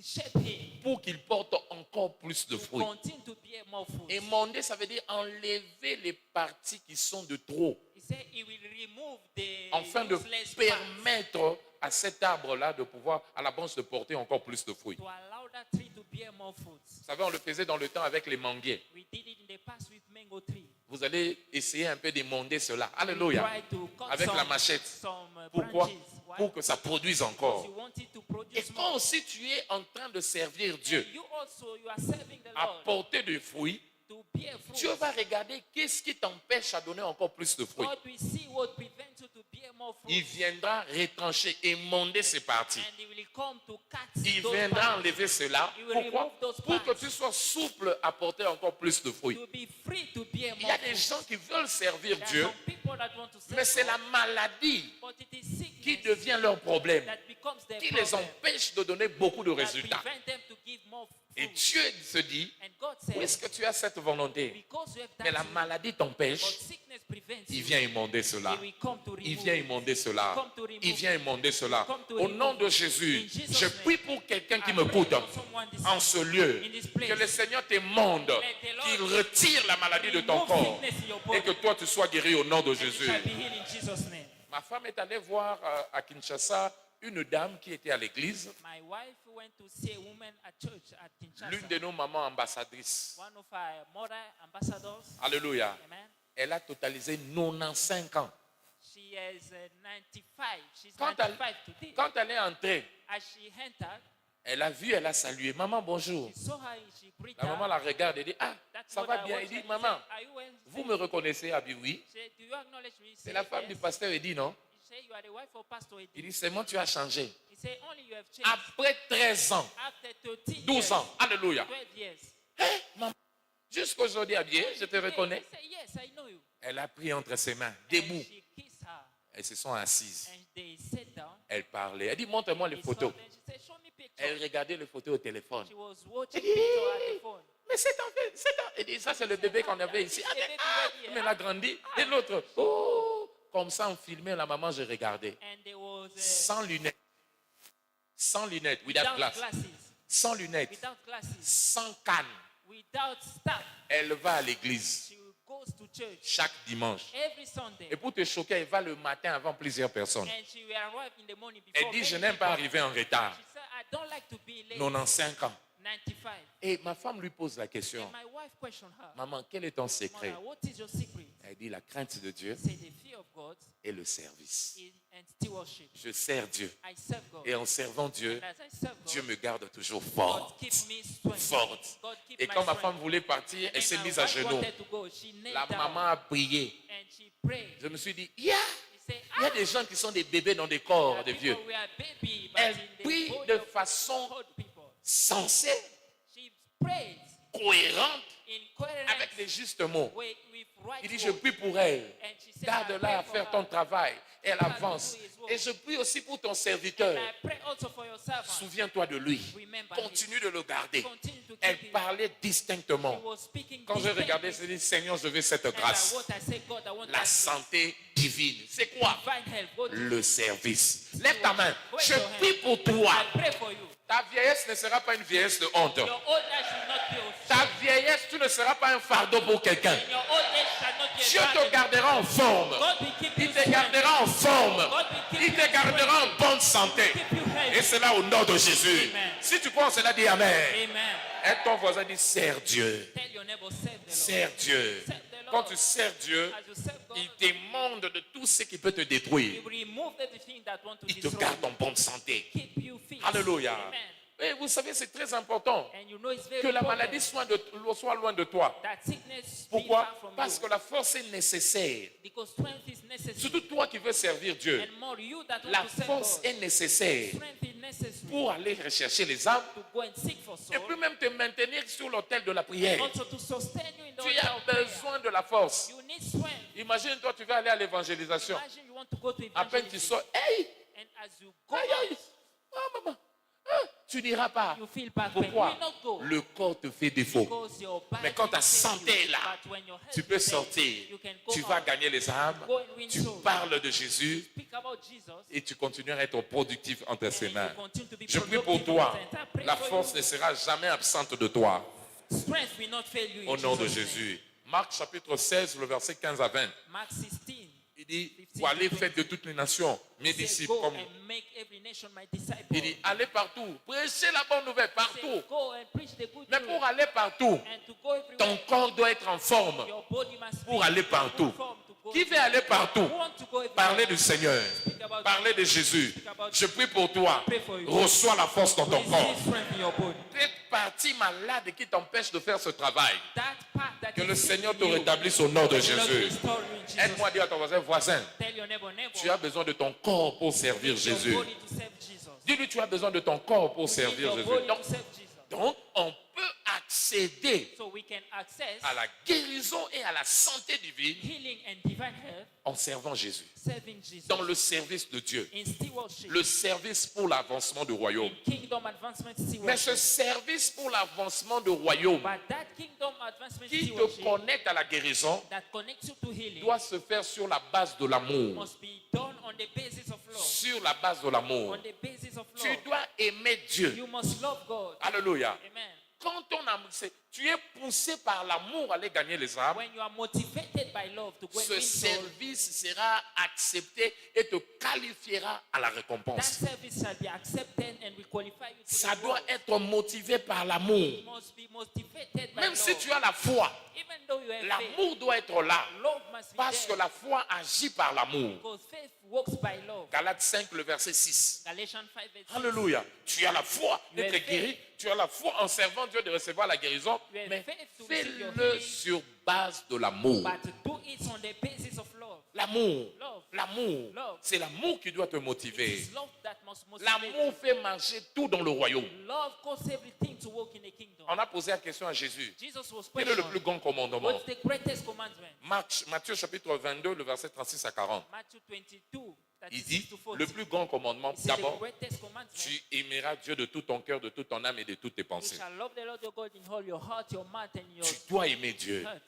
shape him pour qu'ils portent encore plus de to fruits. continue to bear more fruit. Et monder, ça veut dire enlever les parties qui sont de trop, He said he will remove the afin de useless parts permettre à cet arbre-là de pouvoir, à la branche, de porter encore plus de fruits. to allow that tree to bear more fruits. Vous savez, on le faisait dans le temps avec les manguiers. We did it in the past with mango tree. Vous allez essayer un peu d'émonder cela. Alléluia. Try to cut Avec la machette. some Pourquoi? branches. Why? Pour que ça produise Because encore. you want it to Et produce quand more. aussi tu es en train de servir Dieu, You also, you are serving the à Lord porter des fruits, to bear fruit. Dieu va regarder qu'est-ce qui t'empêche à donner encore plus de fruits. God will see what prevents you to bear more fruit. Il viendra retrancher, émonder ces parties. And he will come to cut Il those viendra parts, enlever cela. He will Pourquoi? remove those Pour que parts. tu sois souple à porter encore plus de fruits. to be free to bear Il y more a des fruit. gens qui veulent servir There are Dieu, some people that want to serve mais c'est God, la maladie but it is sickness qui devient leur problème, that becomes their qui les problem, empêche de donner beaucoup de that résultats. prevent them to give more Et fruit. Dieu se dit, And God says, puisque tu as cette volonté, because you have mais la that, maladie but t'empêche, sickness prevents il you, vient émonder cela. He will come to Il remove vient it. émonder cela. Come to remove Il vient it. émonder cela. Come to Au nom remove de it. Jésus, In Jesus' je name. prie pour quelqu'un qui I m'écoute pray for someone this en ce lieu, in this place. que le Seigneur t'émonde, Let the Lord qu'il retire la maladie de ton remove corps sickness in your body. et que toi tu sois guéri au nom de And you Jésus. shall be healed in Jesus' name. Ma femme est allée voir à Kinshasa une dame qui était à l'église, My wife went to see a woman at church at Kinshasa. l'une de nos mamans ambassadrices. One of our mother ambassadors. Alléluia. Amen. Elle a totalisé 95 ans. She is 95. She's Quand elle, 95 today. quand elle est entrée, As she entered, elle a vu, elle a salué. Maman, bonjour. she saw her, she breathed La maman her. la regarde et dit, ah, That ça va mother bien. watched Il her dit, and maman, said, are you well? vous me reconnaissez? Ah, oui. She said, do you acknowledge me? He C'est said, la femme yes. du pasteur, il dit, non? He said, you are the wife of Pastor Eddie. Il dit, seulement tu as changé. He said, only you have changed. Après 13 ans, After 13 12 ans, alléluia. 12 years. Hein, maman, jusqu'aujourd'hui, bien, je te He reconnais. said, yes, I know you. Elle a pris entre ses mains, And debout. she kissed her. Elles se sont assises. And they sat down. Elle parlait. Elle dit, montre-moi les He photos. saw them. She said, show me pictures. Elle regardait les photos au téléphone. She was watching pictures at the phone. Mais c'est en fait, elle dit, ça c'est le bébé qu'on avait ici. Ah, mais elle a grandi. Et l'autre, oh, comme ça on filmait la maman, je regardais. And there was Sans lunettes. Sans lunettes, without without glass. glasses. Sans lunettes. Without glasses. Sans canne. Without staff. Elle va à l'église She goes to church chaque dimanche. every Sunday. Et pour te choquer, elle va le matin avant plusieurs personnes. And she will arrive in the morning Elle before dit, je many n'aime pas people. arriver en retard. She said, I don't like to be late. 95 ans. 95. Et ma femme lui pose la question. And my wife questioned her. Maman, quel est ton secret? Mother, what is your secret? Elle dit, la crainte de Dieu Say the fear of God et le service. and stewardship. Je sers Dieu. I serve God. Et en servant Dieu, And as I serve God, Dieu me garde toujours God fort. keep me strength. Forte. God keep Et my quand ma strength. femme voulait partir, elle And s'est my mise à wife genoux. wanted to go. She knelt La down maman a prié. and she prayed. Je me suis dit, He said, il y a des gens qui sont des bébés dans des corps de vieux. people were baby, but Elle in the prie body de of façon old people. sensée, She prayed cohérente, in coherence avec les justes mots. with right Il dit, je words. prie pour elle. And she said, I Garde-la pray à for faire her. ton travail. Elle God avance. will do his work. Et je prie aussi pour ton And serviteur. I pray also for your servant. Souviens-toi de lui. Remember Continue de le garder. Continue to Elle keep him. parlait She distinctement. was speaking Quand je regardais, distinctly. je dis, Seigneur, je veux cette And grâce. what I say, God, I want La that grace. santé divine. C'est quoi? Divine help. What Le service. Lève ta main. Je prie pour toi. I pray for you. Ta vieillesse ne sera pas une vieillesse de honte. Your old age will not be of Ta vieillesse, tu ne seras pas un fardeau pour quelqu'un. And your old age shall not be a Dieu te burden. gardera en forme. God will keep Il you te strong. gardera en forme. God will keep Il you te gardera en bonne santé. Keep you healthy. Et cela au nom de Jésus. Amen. Si tu crois en cela, dis Amen. Amen. Et ton voisin dit, sers Dieu. Tell your neighbor, serve the Lord. Sers Dieu. Serve the Lord. Quand tu sers Dieu, As you serve God, il t'émonde de tout ce qui peut te He détruire. will remove everything that want to Il te destroy garde you. en bonne santé. Keep you fit. Alléluia. Amen. Et vous savez, c'est très important And you know it's very que la important maladie soit loin de toi. that sickness be Pourquoi? far from Parce you. que la force est nécessaire. Because strength is necessary. Surtout toi qui veux servir Dieu. And more you that want La to serve force God. est nécessaire Strength is necessary pour aller rechercher les âmes to go and seek for et souls. puis même te maintenir sur l'autel de la prière. Also to sustain you in the Tu altar as of prayer. besoin de la force. You need strength. Imagine-toi, tu vas aller à l'évangélisation. Imagine you want to go to À peine tu evangelism. sors, hey, And as you go aïe, aïe, out, ah, maman, ah, tu n'iras pas. you feel back pain. You Pourquoi? will not go. Le corps te fait défaut. Because your body Mais quand ta will fail santé est you. là, But when your health tu peux is there, sortir. you can go Tu vas out, gagner les âmes. go and win Tu souls. parles de Jésus Speak about Jesus. et tu continueras à être productif entre ses And mains. you continue to be Je prie pour productive toi. in the center. I pray La for force you. ne sera jamais absente de toi. Strength will not fail you in Au nom de Jesus' name. Jésus. Marc chapitre 16, le verset 15 à 20. Mark 16. Il dit, 15 vous allez to faire de toutes les nations mes He said, disciples go comme... and make every nation my disciple. Il dit, allez partout, prêchez la bonne nouvelle He partout. said, go and preach the good Mais news. pour aller partout, And to go ton everywhere, corps doit être en forme your body must pour be aller in partout. good form to go Qui veut everywhere. aller partout? Who want to go everywhere? Parlez du Seigneur. Speak about Parlez de Jésus. Speak about Je prie pour toi. Pray for you. Reçois la force dans ton corps. Receive strength in your body. Cette partie malade qui t'empêche de faire ce travail, That part that que is le sick Seigneur in te you, rétablisse au nom de the Lord Jésus. restore you in Jesus' Aide-moi à dire à ton voisin, Tell your neighbor, tu as besoin de ton corps pour servir your Jésus. body to serve Jesus. Dis-lui, tu as besoin de ton corps pour Give servir your Jésus. body Donc, to serve Jesus. donc, on peut accéder So we can access à la guérison et à la santé divine healing and divine health en servant Jésus. serving Jesus. Dans le service de Dieu. In stewardship. Le service pour l'avancement du royaume. Kingdom advancement Mais ce stewardship. service pour l'avancement du royaume But that kingdom advancement qui te stewardship connecte à la guérison that connects you to healing doit se faire sur la base de l'amour. must be done on the basis of love. Sur la base de l'amour. On the basis of Tu love. dois aimer Dieu. You must love God. Alléluia. Amen. Quand tu es poussé par l'amour à aller gagner les âmes, When you are motivated by love to go and ce win souls, service sera accepté et te qualifiera à la that récompense. service shall be accepted and will qualify you to Ça the doit reward. être motivé par l'amour. You must be motivated by Même love. si tu as la foi, Even though you have faith, l'amour doit être là. love must be Parce que there. la foi agit par l'amour. Because faith works by love. Galates 5, le verset 6. Galatians 5 verse 6. Alléluia. Tu as la foi You have d'être faith. guéri. Tu as la foi en servant Dieu de recevoir la guérison. You have Mais faith to receive your fais-le healing. sur base de l'amour. But do it on the basis of love. L'amour. Love. L'amour. Love. C'est l'amour qui doit te motiver. It's love that must motivate L'amour you. fait marcher tout dans le royaume. Love causes everything to work in the kingdom. On a posé la question à Jésus. Jesus was Quel est le plus questioned, grand commandement? what's the greatest commandment? Matthieu chapitre 22, le verset 36 à 40. Matthew 22, Il 36 dit, to 40. le plus grand commandement, He said the d'abord, greatest commandment, tu aimeras Dieu de tout ton cœur, de toute ton âme et de toutes tes you pensées. shall love the Lord your God in all your heart, your mind, and your Tu dois aimer Dieu. heart.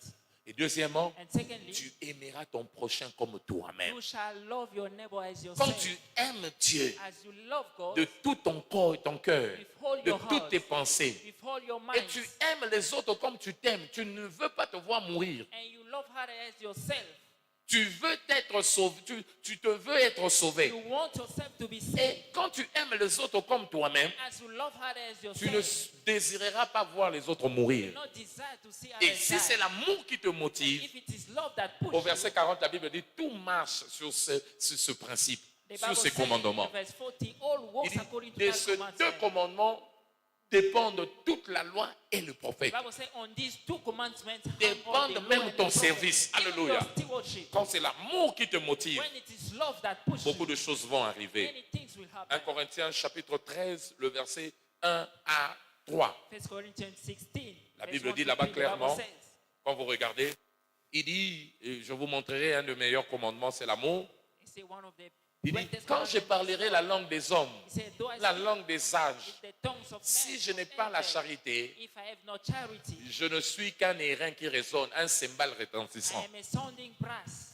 Et deuxièmement, And secondly, tu aimeras ton prochain comme toi-même. you shall love your neighbor as Quand yourself. tu aimes Dieu As you love God, de tout ton corps et ton cœur, with all de your toutes heart, tes pensées, with all your et mind, tu aimes les autres comme tu t'aimes, tu ne veux pas te voir mourir. and you love her as yourself, Tu veux être sauvé, tu te veux être sauvé. you want yourself to be saved. Et quand tu aimes les autres comme toi-même, As you love her as tu ne yourself, désireras pas voir les autres mourir. you do not desire to see Et others si die. c'est l'amour qui te motive, If it is love that pushes au verset 40, la Bible dit, tout marche sur ce principe, the sur Bible ces says in commandements. verse 40, all Il works dit, according to de that ces commandment. deux commandements dépendent toute la loi et le prophète. The Bible says on these two commandments hang all Dépendent the law même and ton the prophets. service. Even Alléluia. your stewardship. Quand c'est l'amour qui te motive, When it is love that pushes beaucoup you, de choses vont arriver. many things will 1 happen. Corinthiens chapitre 13, le verset 1 à 3. 1 Corinthians 16. La verse Bible 1 dit to là-bas 3, the Bible clairement, says, quand vous regardez, il dit, et je vous montrerai un des meilleurs commandements, c'est l'amour. he said one of the Il dit, greatest quand je commandments parlerai is la love. langue des hommes, He said, though I la speak langue des âges, with the tongues of si men je n'ai and pas la angels, charité, if I have no charity, je ne suis qu'un airain qui résonne, un cymbale I retentissant. am a sounding brass.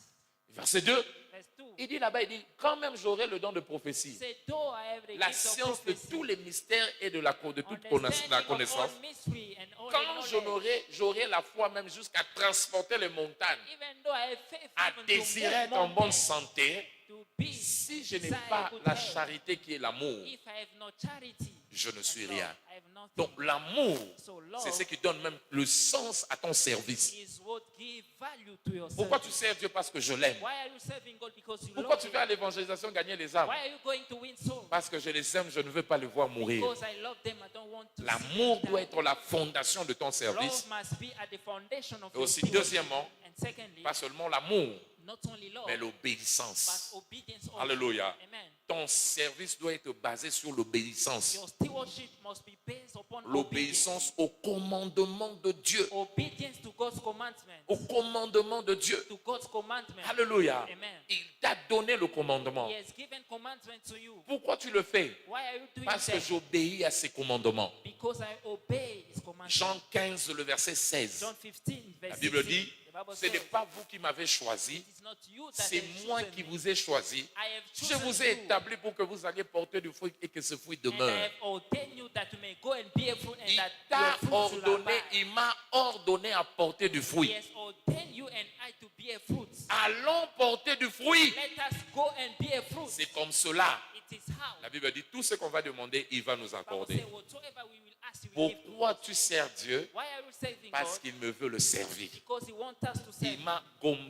Verset 2, Verse 2. il dit là-bas, il dit, quand même j'aurai le don de He prophétie, said, though I have the la gift of science de prophecy, tous les mystères et de toute understanding la of connaissance, all mystery and all quand the knowledge, j'aurai la foi même jusqu'à transporter les montagnes, even though I have faith à even désirer to être move en bonne mountains, santé, to be si je n'ai desire pas good la health, charité qui est l'amour, if I have no charity, je ne suis and love, rien. I have nothing. Donc l'amour, So love c'est ce qui donne même le sens à ton service. is what give value to your Pourquoi tu service. sers Dieu? Parce que je l'aime. Why are you serving God? Because you Pourquoi love tu Him. fais à l'évangélisation gagner les âmes? Why are you going to win souls? Parce que je les aime, je ne veux pas les voir mourir. Because I love them, I don't want to see L'amour them doit die. être la fondation de ton service. Love must be at the foundation of Et your aussi, stewardship. deuxièmement, And secondly, pas seulement l'amour, not only love, mais but l'obéissance. obedience also. Alléluia. Amen. Ton service doit être basé sur l'obéissance. Your stewardship must be based upon obedience. L'obéissance au commandement de Dieu. Obedience to God's commandment. Au commandement de Dieu. To God's commandment. Alléluia. Amen. Il t'a donné le commandement. He has given commandment to you. Pourquoi tu le fais? Why are you doing Parce que that? j'obéis à ses commandements. Because I obey His commandment. Jean 15, le verset 16. John 15, La verse Bible 16. dit, The Bible ce n'est says, pas vous qui m'avez choisi, it is not you that c'est have moi chosen qui me. vous ai choisi. I have Je chosen vous ai you, établi pour que vous alliez porter du fruit et que ce fruit and I demeure. have ordained you that you may go and bear fruit, and Il that t'a your fruit should ordonné, abide. il m'a ordonné à porter du He fruit. has ordained you and I to bear fruits. Allons porter du fruit. Let us go and bear fruits. C'est comme cela. It is how. La Bible dit, tout ce qu'on va demander, il va nous Bible accorder. says, whatsoever we will ask, we will give. Pourquoi tu sers Dieu? Why are you serving Parce God? qu'il me veut le servir. Because He wants us to serve. Il m'a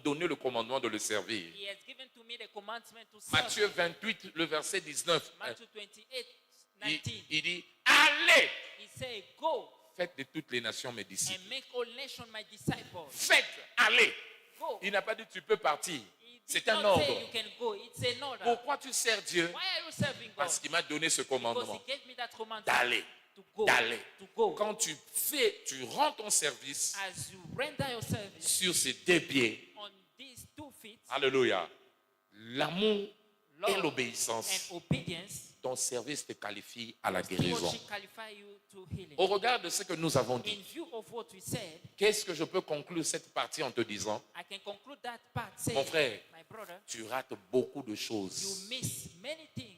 donné le commandement de le servir. He has given to me the commandment to serve. Matthieu 28, le verset 19. Matthew 28, Il, 19. il dit, allez, He said, go faites de toutes les nations mes disciples. and make all nations my disciples. Faites, allez. Go. Il n'a pas dit tu peux partir. He did C'est un not say ordre. you can go. It's an order. Pourquoi tu sers Dieu? Why are you serving God? Parce qu'il m'a donné ce Because commandement He gave me that commandment d'aller. to go. D'aller. To go. Quand tu rends ton service As you render your service sur ces deux pieds, on these 2 feet, alléluia, l'amour et love l'obéissance, and obedience, ton service te qualifie à la guérison. stewardship qualify you to healing. Au regard de ce que nous avons dit, In view of what we said, qu'est-ce que je peux conclure cette partie en te disant, I can conclude that part saying, mon frère, my brother, tu rates beaucoup de you choses miss many things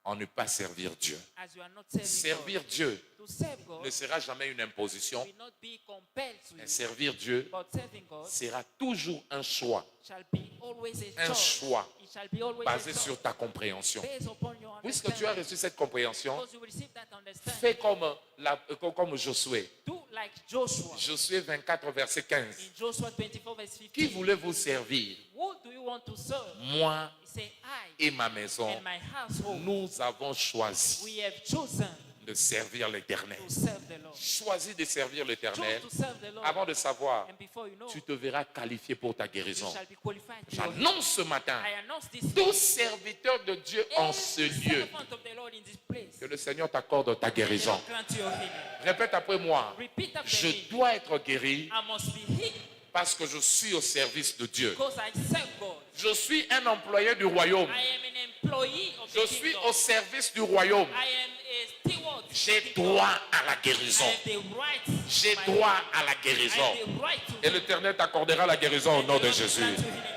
en ne pas servir Dieu. as you are not serving Servir God. Dieu To serve God ne sera jamais une imposition. will not be compelled to Mais you, servir Dieu but serving God sera toujours un choix shall be always a Un choice. choix It shall be always basé a choice sur ta compréhension. based upon your Puisque tu as understanding. reçu cette compréhension, Because you receive that understanding. fais comme Josué. Do like Joshua. Josué 24, verset 15. In Joshua 24 verse 15. Qui voulez-vous servir? Who do you want to serve? Moi He said, I et ma maison, and my household, nous avons choisi we have chosen de servir l'Éternel. to serve the Lord. Choisis de servir l'Éternel. Choose to serve the Lord. Avant de savoir, And before you know, tu te verras qualifié pour ta you guérison. shall be qualified to your healing. J'annonce ce matin, I announce this tout serviteur de Dieu en ce every lieu, servant of the Lord in this place. que le Seigneur t'accorde ta And the guérison. Lord grant you your healing. Répète après moi, Repeat after je me. dois être guéri I must be healed parce que je suis au service de Dieu. because I serve God. Je suis un employé du royaume. I am an employee of Je the suis kingdom. au service du royaume. I am a steward. of the J'ai kingdom. droit à la I guérison. have the right. J'ai my droit healing. à la I guérison. have the right to Et l'Éternel t'accordera la guérison au nom de Jésus.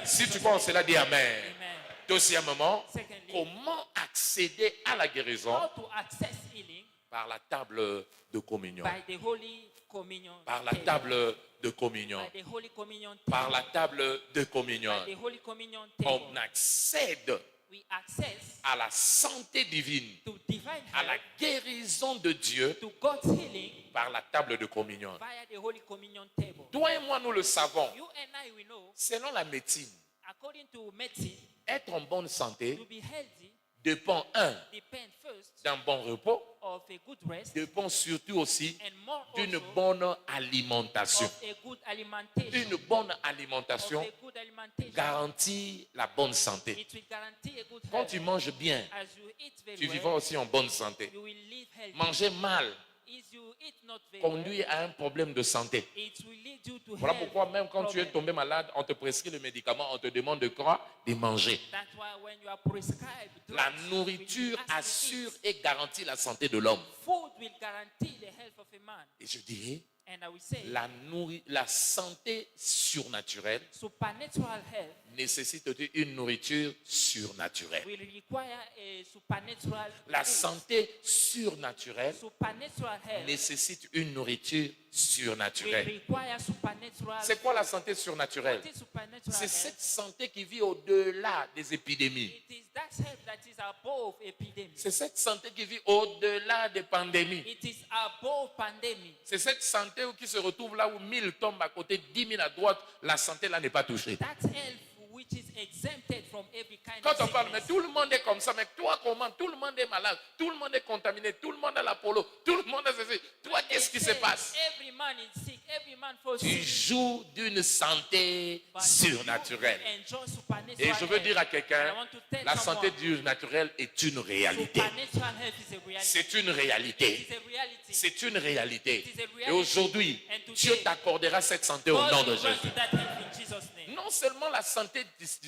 Si tu penses cela, dis Amen. Amen. Deuxièmement, Secondly, comment accéder à la guérison? how to access healing Par la table de communion. by the Holy Communion Par la table. table de communion. By the Holy Communion Par table. la table de communion. By the Holy Communion table. On accède We access à la santé divine, to divine à la health, guérison de Dieu to God's healing par la table de communion. via the Holy Communion table. Toi et moi, nous le savons. You and I, we know, Selon la médecine, according to medicine, être en bonne santé to be healthy dépend, depends first d'un bon repos, of a good rest dépend surtout aussi and more d'une also bonne alimentation. of a good alimentation. Une bonne Of alimentation a good alimentation. garantit la bonne santé. It will guarantee a good Quand health. tu manges bien, As you eat very tu well, vivras aussi en bonne santé. you will live healthy. Manger mal If you eat not very conduit well, à un problème de santé. it will lead you to Voilà health pourquoi même quand tu es problem. tombé malade, on te prescrit le médicament, on te demande de quoi? De manger. That's why when you are prescribed La drugs, nourriture we ask you to assure eat. et garantit la santé de l'homme. Food will guarantee the health of a man. Et je dirais, And I will say, la santé surnaturelle supernatural health nécessite une nourriture surnaturelle. will require a supernatural La food. santé surnaturelle Supernatural health nécessite une nourriture will surnaturelle. require supernatural C'est quoi la santé surnaturelle? What is supernatural C'est health? cette santé qui vit au-delà des épidémies. It is that health that is above epidemic. C'est cette santé qui vit au-delà des pandémies. It is above pandemic. C'est cette santé qui se retrouve là où 1000 tombent à côté, 10 000 à droite, la santé là n'est pas touchée. That health which is exempted from every kind Quand of on parle, mais sickness. tout le monde est comme ça, mais toi comment? Tout le monde est malade, tout le monde est contaminé, tout le monde a l'Apollo, tout le monde a ceci. Toi, qu'est-ce qui se Say passe? Every man is sick. Every man falls Tu sick. joues d'une santé But surnaturelle. you enjoy supernatural Et je veux health. dire à And quelqu'un, I want to tell la santé someone, surnaturelle est une réalité. supernatural health is a reality. C'est une It réalité. is a reality. C'est une réalité. It is a reality. Et aujourd'hui, And today, Dieu t'accordera cette santé au God nom de will grant Jésus. you that health in Jesus' name. Non seulement la santé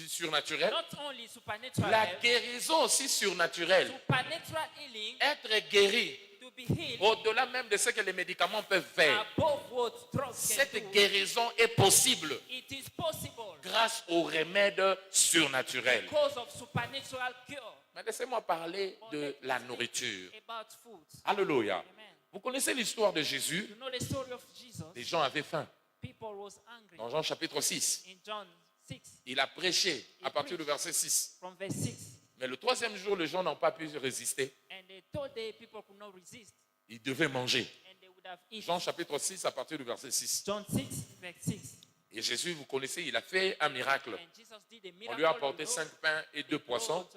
surnaturelle, Not only supernatural la health, guérison aussi surnaturelle. supernatural healing, Être guéri to be healed au-delà même de ce que les médicaments peuvent faire. above what drugs can Cette do. guérison est possible It is possible grâce aux remèdes surnaturels. because of supernatural cure. Mais laissez-moi parler de la nourriture. About food. Alléluia. Amen. Vous connaissez l'histoire de Jésus? You know the story of Jesus? Les gens avaient faim. People was hungry. Dans Jean chapitre 6, In John 6, il a prêché à partir du verset 6. from verse 6. Mais le troisième jour, les gens n'ont pas pu résister. And the third day, people could not resist. Ils devaient manger. And they would have eaten. Jean chapitre 6 à partir du verset 6. John 6, verse 6. Et Jésus, vous connaissez, il a fait un miracle. And Jesus did a On miracle. lui a apporté 5 pains et 2 poissons.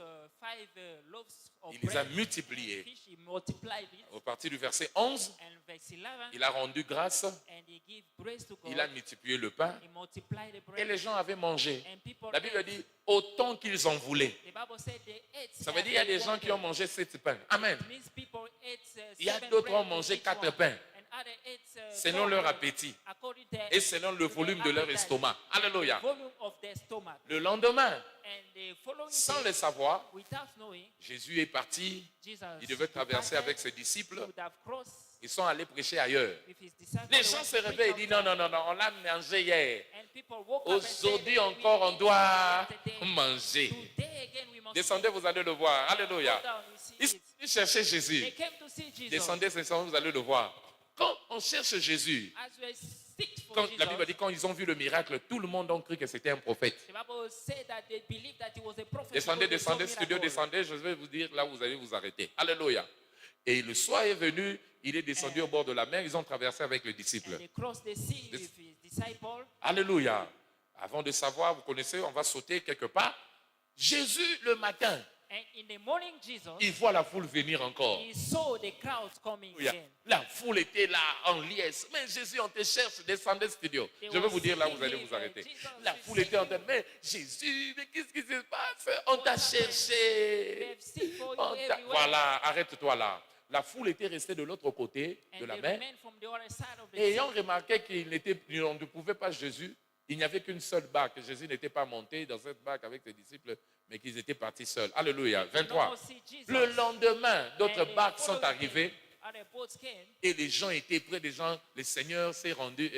Five loaves of Il les a bread multipliés. and fish. He multiplied it. Au partir du verset 11, And verse 11, il a rendu grâce. and he gave praise to God. Il a multiplié le pain. He multiplied the Et bread. les gens avaient mangé. And people La Bible ate. dit autant qu'ils en voulaient. The Bible said they ate. Ça veut dire qu'il y a des gens qui ont mangé 7 pains. Amen. It means people ate, Il y a seven d'autres qui bread ont mangé each 4 one. pains. And others ate, Selon four leur bread appétit according to et selon le volume de leur appetite, estomac. Alléluia. volume of their stomach. Le lendemain, And the following sans day, le savoir, without knowing, Jésus est parti. Jesus Il devait traverser departed. avec ses disciples. He would have crossed Ils sont allés prêcher ailleurs. with his disciples. Les They gens went se to preach réveillent et disent non, outside. non, non, non, on l'a mangé hier. And people woke up and said, Aujourd'hui "We encore, on ate doit yesterday. manger. Today again we must Descendez, vous allez le voir. Alléluia. go down, we see Ils, it." ils cherchaient They Jésus. came to see Jesus. Descendez, vous allez le voir. Quand on cherche Jésus, As we seek for quand, Jesus, la Bible dit quand ils ont vu le miracle, tout le monde a cru que c'était un prophète. the Bible said that they believed that he was a prophet. Descendez, because they saw descendez, studio, miracles. descendez. Je vais vous dire là où vous allez vous arrêter. Alléluia. Et le soir est venu, il est descendu au bord de la mer, ils ont traversé avec les disciples. And they crossed the sea with his disciple. Alléluia. Avant de savoir, vous connaissez, on va sauter quelque part. Jésus, le matin, And in the morning, Jesus, il voit la foule venir encore. he saw the crowds coming Alléluia. again. La foule était là, en liesse. Mais Jésus, on te cherche, descendez, studio. Je vais vous dire là où vous allez vous arrêter. La foule était en train de mais Jésus, mais qu'est-ce qui se passe? On t'a cherché. Voilà, arrête-toi là. La foule était restée de l'autre côté de la mer. Et ayant remarqué qu'ils on ne pouvait pas Jésus, il n'y avait qu'une seule barque. Jésus n'était pas monté dans cette barque avec ses disciples, mais qu'ils étaient partis seuls. Alléluia. 23. Le lendemain, d'autres barques sont arrivées et les gens étaient près des gens. Le Seigneur s'est rendu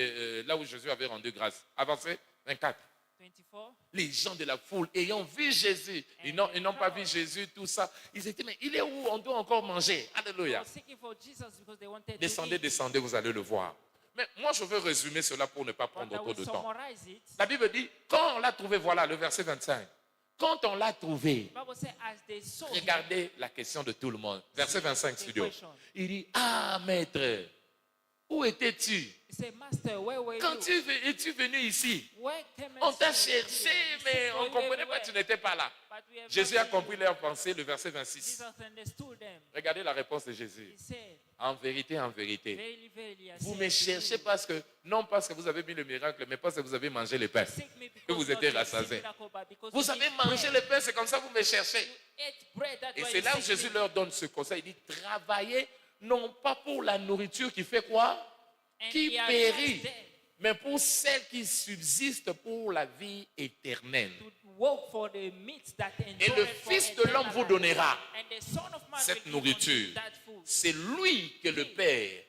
là où Jésus avait rendu grâce. Avancez. 24. 24. Les gens de la foule ayant vu Jésus, ils n'ont pas vu Jésus, tout ça. Ils étaient, mais il est où? On doit encore manger. Alléluia. Descendez, descendez, vous allez le voir. Mais moi, je veux résumer cela pour ne pas prendre trop de temps. La Bible dit, quand on l'a trouvé, voilà le verset 25. Quand on l'a trouvé, regardez la question de tout le monde. Verset 25, studio. Il dit, ah maître, où étais-tu? Quand es-tu venu ici? On t'a cherché, mais on ne comprenait pas que tu n'étais pas là. Jésus a compris leur pensée, le verset 26. Regardez la réponse de Jésus. En vérité, vous me cherchez non parce que vous avez mis le miracle, mais parce que vous avez mangé le pain, que vous étiez rassasiés. Vous avez mangé le pain, c'est comme ça que vous me cherchez. Et c'est là où Jésus leur donne ce conseil. Il dit, travaillez non pas pour la nourriture qui fait quoi? Qui périt, mais pour celle qui subsiste pour la vie éternelle. Et le Fils de l'homme vous donnera cette nourriture. C'est lui que le Père,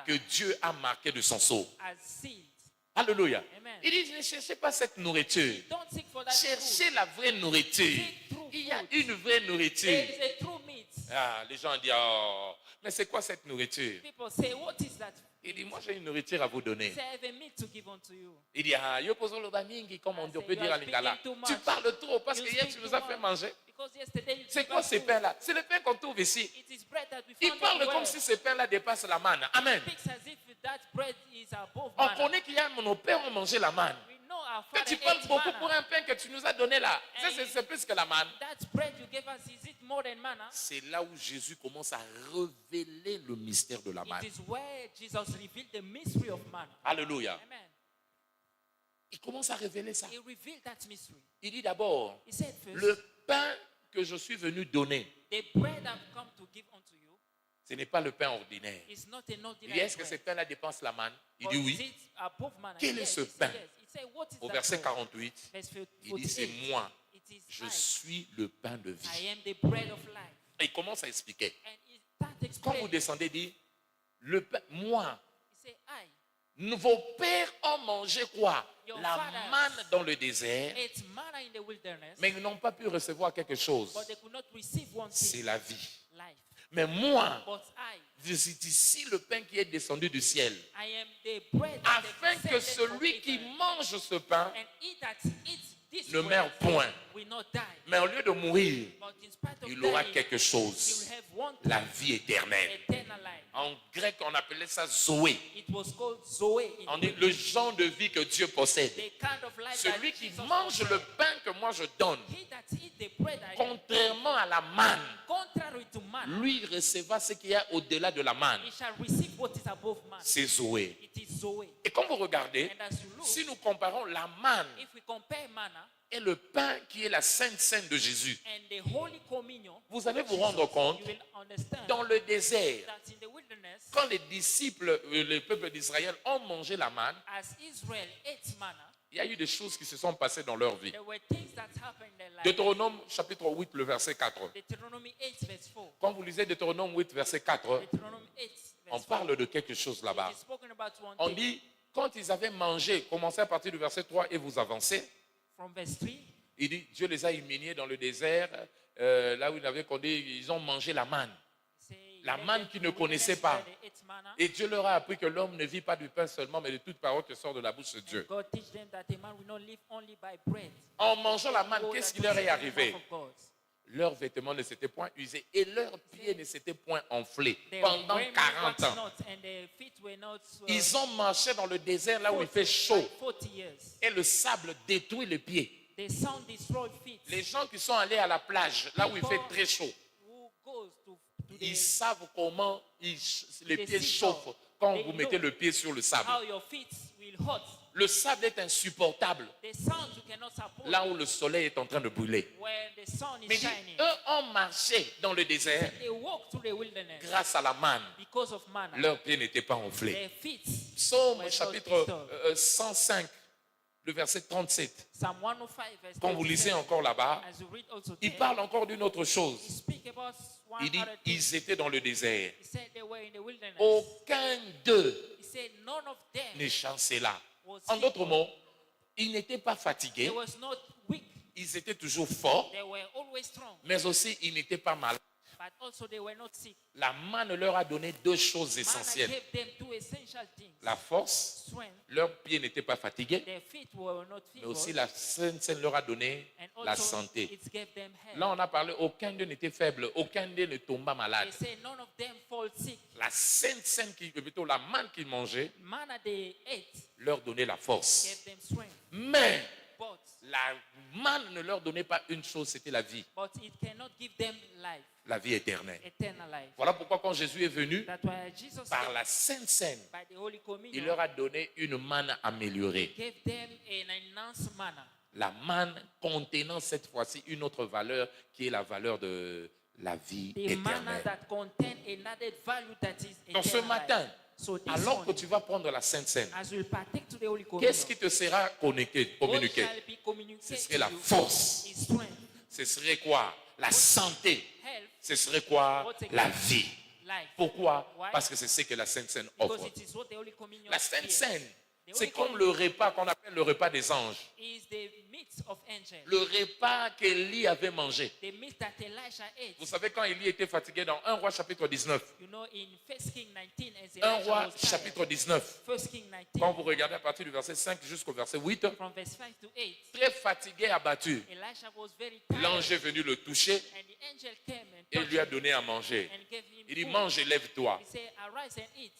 que Dieu a marqué de son sceau. Alléluia. Il dit, ne cherchez pas cette nourriture. Cherchez la vraie nourriture. Il y a une vraie nourriture. Ah, les gens disent, oh, mais c'est quoi cette nourriture? Il dit, moi j'ai une nourriture à vous donner. Il dit, ah, yo poso lo bamingi, comme on peut dire en lingala. Tu parles trop parce que hier tu nous as fait manger. C'est quoi ces pains-là? C'est le pain qu'on trouve ici. Il parle comme si ce pain-là dépasse la manne. Amen. On connaît qu'il y a nos pères ont mangé la manne. Quand tu parles beaucoup pour un pain que tu nous as donné là, c'est plus que la manne. C'est là où Jésus commence à révéler le mystère de la manne. Alléluia. Il commence à révéler ça. Il dit d'abord, le pain que je suis venu donner, ce n'est pas le pain ordinaire. Il dit, est-ce que ce pain-là dépense la manne? Il dit oui. Quel est ce pain? Au verset 48, il dit, c'est moi. Je suis le pain de vie. Et il commence à expliquer. Quand vous descendez, dit, moi, He said, I, vos pères ont mangé quoi? Your La fathers manne dans le désert, ate manna in the wilderness, mais ils n'ont pas pu recevoir quelque chose. but they could not receive one C'est thing, la vie. life. Mais moi, But I je suis ici le pain qui est descendu du ciel, am the bread that afin is que descended from celui qui heaven, mange ce pain and he that eats this ne bread meurt point. will not die. Mais au lieu de mourir, But in spite of il aura dying, quelque he chose, will have one la thing, vie éternelle. eternal life. En grec, on appelait ça Zoé. It was called Zoe in On the dit le genre de vie que Dieu possède. the kind of life Celui that qui Jesus mange possessed. le pain que moi je donne, He that eat the bread I am, contrairement à la manne, contrary to man, lui recevra ce qu'il y a au-delà de la manne. he shall receive what is above man. C'est Zoé. It is Zoe. Et quand vous regardez, And as you look, si nous comparons la manne if we compare manna et le pain qui est la Sainte Seine de Jésus, and the Holy Communion, vous allez vous rendre compte, you will understand dans le désert, that in the wilderness, quand les disciples, le peuple d'Israël ont mangé la manne, as Israel ate manna, il y a eu des choses qui se sont passées dans leur vie. there were things that happened in their life. Deutéronome chapitre 8, le verset 4. Deuteronomy 8 verse 4. Quand vous lisez Deutéronome 8, verset 4, Deuteronomy 8 on verse 4. parle de quelque chose là-bas. It is spoken about one On thing. dit, quand ils avaient mangé, commencez à partir du verset 3 et vous avancez, From verse 3, il dit, Dieu les a éliminés dans le désert, là où ils avaient conduit, ils ont mangé la manne. say, La let manne them qu'ils to ne the connaissaient wilderness pas. where they ate manna. Et Dieu leur a appris que l'homme ne vit pas du pain seulement, mais de toute parole qui sort de la bouche de Dieu. God teach them that a man will not live only by bread. En mangeant la manne, Oh, qu'est-ce that qui leur est proceeds arrivé? from God. Leurs vêtements ne s'étaient point usés et leurs pieds ne s'étaient point enflés Their pendant raiment 40 was ans. not, and their feet were not, Ils ont marché dans le désert là où il fait 40 chaud 40 years. et le sable détruit les pieds. The sun destroyed feet. Les gens qui sont allés à la plage là où il fait très chaud, Who goes to ils the, savent comment les the pieds seashore. chauffent quand They vous mettez know le pied sur le sable. how your feet will hot. Le sable est insupportable The sound you cannot support là où le soleil est en train de brûler. when the sun Mais is dit, shining. eux ont marché dans le désert They walk through the wilderness grâce à la manne. because of manna. Leurs pieds n'étaient pas enflés. Their feet Psaume were not chapitre disturbed. 105, le verset 37. Psalm 105 verse Quand vous 37, lisez encore là-bas, as you read also il there, parle encore d'une autre he chose. speak about one Il dit, other thing. ils étaient dans le désert. He said they were in the wilderness. Aucun d'eux He said none of them n'est chancela. was En d'autres feeble. mots, ils n'étaient pas fatigués, They was not weak. ils étaient toujours forts, They were always strong. mais aussi ils n'étaient pas malades. But also they were not sick. La manne leur a donné deux choses Manna essentielles. gave them two essential things. La force, Strength. leurs pieds n'étaient pas fatigués, Their feet were not mais feeble. aussi la Sainte Seine leur a donné And la also santé. it gave them health. Là, on a parlé, aucun d'eux n'était faible, aucun d'eux ne tomba malade. They say none of them fall sick. La Sainte Seine, plutôt la manne qu'ils mangeaient, Manna they ate leur donnait la force. gave them strength. Mais But la manne ne leur donnait pas une chose, c'était la vie, it cannot give them life, la vie éternelle. eternal life. Voilà pourquoi quand Jésus est venu, That's why Jesus par la Sainte Seine, by the Holy il Communion leur a donné une manne améliorée. gave them an enhanced manna. La manne contenant cette fois-ci une autre valeur qui est la valeur de la vie The manna éternelle. that contain an added value that is Donc ce eternal matin, life. So this alors que morning, tu vas prendre la Sainte Seine, as we partake to the Holy Communion, qu'est-ce qui te sera communiqué? what shall be Ce communicated serait to la you force. is strength, Ce serait quoi? La santé. health, Ce serait quoi? La vie. life. Pourquoi? Why? Parce que c'est ce que la Sainte Seine Because offre. it is what the Holy Communion La Sainte gives. Seine, The c'est Holy comme le repas qu'on appelle le repas des anges. is the meat of angels. Le repas qu'Élie avait mangé. The meat that Elisha ate. Vous savez quand Élie était fatigué dans 1 roi chapitre 19. You know, in 1 King 19, as 1 Elisha roi was tired, chapitre 19. 1 King 19, Quand vous regardez à partir du verset 5 jusqu'au verset 8, from verse 5 to 8, très fatigué, abattu, Elisha was very tired. l'ange est venu le toucher And the angel came and et touched lui a him donné à manger. and gave him Il dit, food. mange et lève-toi. He said, arise and eat.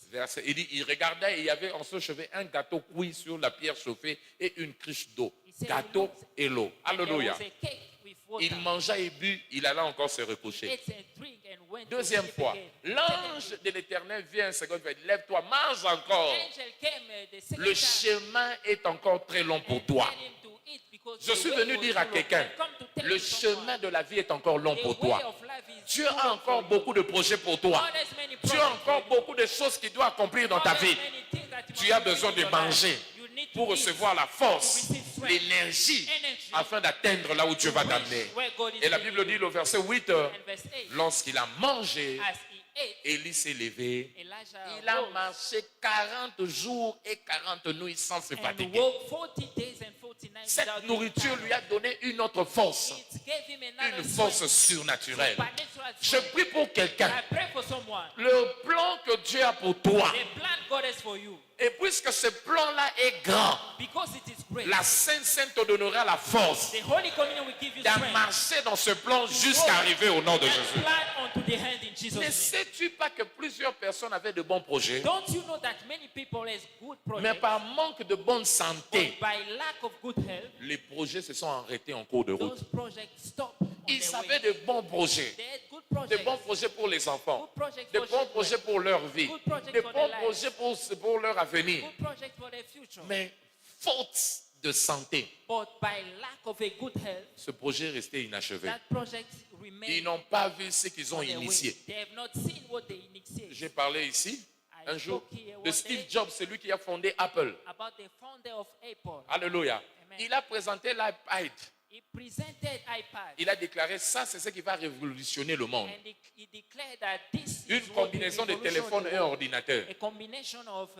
Il dit, il regardait et il y avait en ce chevet un gâteau cuit sur la pierre chauffée et une cruche d'eau. Gâteau et l'eau. And there Alléluia. was a cake with water. Il mangea et but, il alla encore se recoucher. Ate and drink and went Deuxième to sleep fois, again. l'ange de l'Éternel vient une seconde fois, il dit, lève-toi, mange encore. Angel came the second Le time chemin est encore très long pour and toi. tell him to eat because Je the suis way venu was dire à full of quelqu'un, life. Come to tell le you someone, chemin de la vie est encore long the pour way toi. of life is Dieu full a of encore you. beaucoup de projets pour toi. God has many Tu as projects encore for you. beaucoup de choses qu'il doit accomplir dans God ta has vie. many things that you Tu must as do besoin in de your life. manger You need to pour eat recevoir la force, to receive strength, l'énergie, energy, afin d'atteindre là où Dieu va to t'amener. reach where God is Et la leading Bible you. dit, au verset 8, And verse 8, lorsqu'il a mangé, as he Élie s'est levé. Elijah Il a rose marché 40 jours et 40 nuits sans se and fatiguer. walked 40 days and 40 nights Cette without being nourriture tired. lui a donné une autre force. It gave him another Une force strength, surnaturelle. supernatural Je strength. prie pour quelqu'un. I pray for someone. Le plan que Dieu a pour toi. The plan God has for you, Et puisque ce plan-là est grand, because it is great. la Sainte Seine te donnera la force The Holy Communion will give you d'en strength. marcher dans ce plan jusqu'à arriver au nom de That Jésus. plan onto the hand in Jesus' Ne name. sais-tu pas que plusieurs personnes avaient de bons projets, Don't you know that many people has good mais projects, par manque de bonne but santé, by lack of good health, les projets se sont arrêtés en cours de route. those projects stop on Ils their avaient way. de bons projets. They had good De bons projects, projets pour les enfants, good projects de for bons children, projets pour leur vie, good projects de for bons their projets pour leur avenir. good projects for their future. Mais faute de santé, But by lack of a good health, ce projet est resté inachevé. that project Ils remains n'ont pas vu ce qu'ils ont on their way. initié. They have not seen what they initiated. J'ai parlé ici I un jour spoke here de one Steve day Jobs, celui qui a fondé Apple. about the founder of Apple. Alléluia. Amen. Il a présenté l'iPad. He presented iPad. Il a déclaré ça, c'est ce qui va révolutionner le monde. And he declared that this Une is what will combinaison de revolution téléphone the et world. ordinateur. A combination of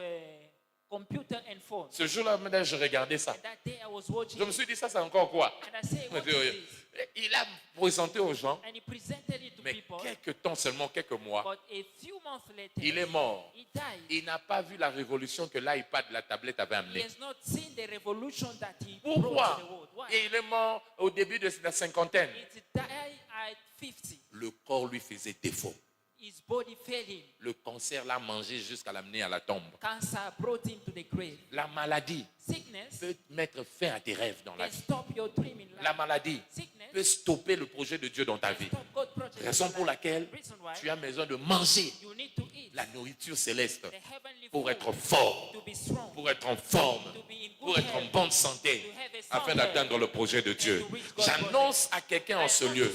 computer and phone. Ce jour-là, maintenant, je regardais ça. And that day I was watching Je me suis dit, ça, c'est encore quoi? and I said, what is this? Il a présenté aux gens, And he presented it to mais people. quelques temps seulement, quelques mois, But a few months later, il est mort. he died. Il n'a pas vu la révolution que l'iPad, la tablette avait He amenée. has not seen the revolution that he brought Pourquoi? to the world. Why? Et il est mort au début de la cinquantaine. It died at 50. Le corps lui faisait défaut. His body failed him. Le cancer l'a mangé jusqu'à l'amener à la tombe. Cancer brought him to the grave. La maladie Sickness peut mettre fin à tes rêves dans la can vie. stop your dream in La life. maladie Sickness peut stopper le projet de Dieu dans ta can vie. stop God's project in Raison your pour life. laquelle Reason why tu as besoin de manger you need to eat la nourriture céleste the heavenly pour food être fort, to be strong, pour être en forme, to be in pour good être en health, bonne santé, to have a sound afin health. d'atteindre le projet de Dieu. J'annonce à quelqu'un en ce lieu,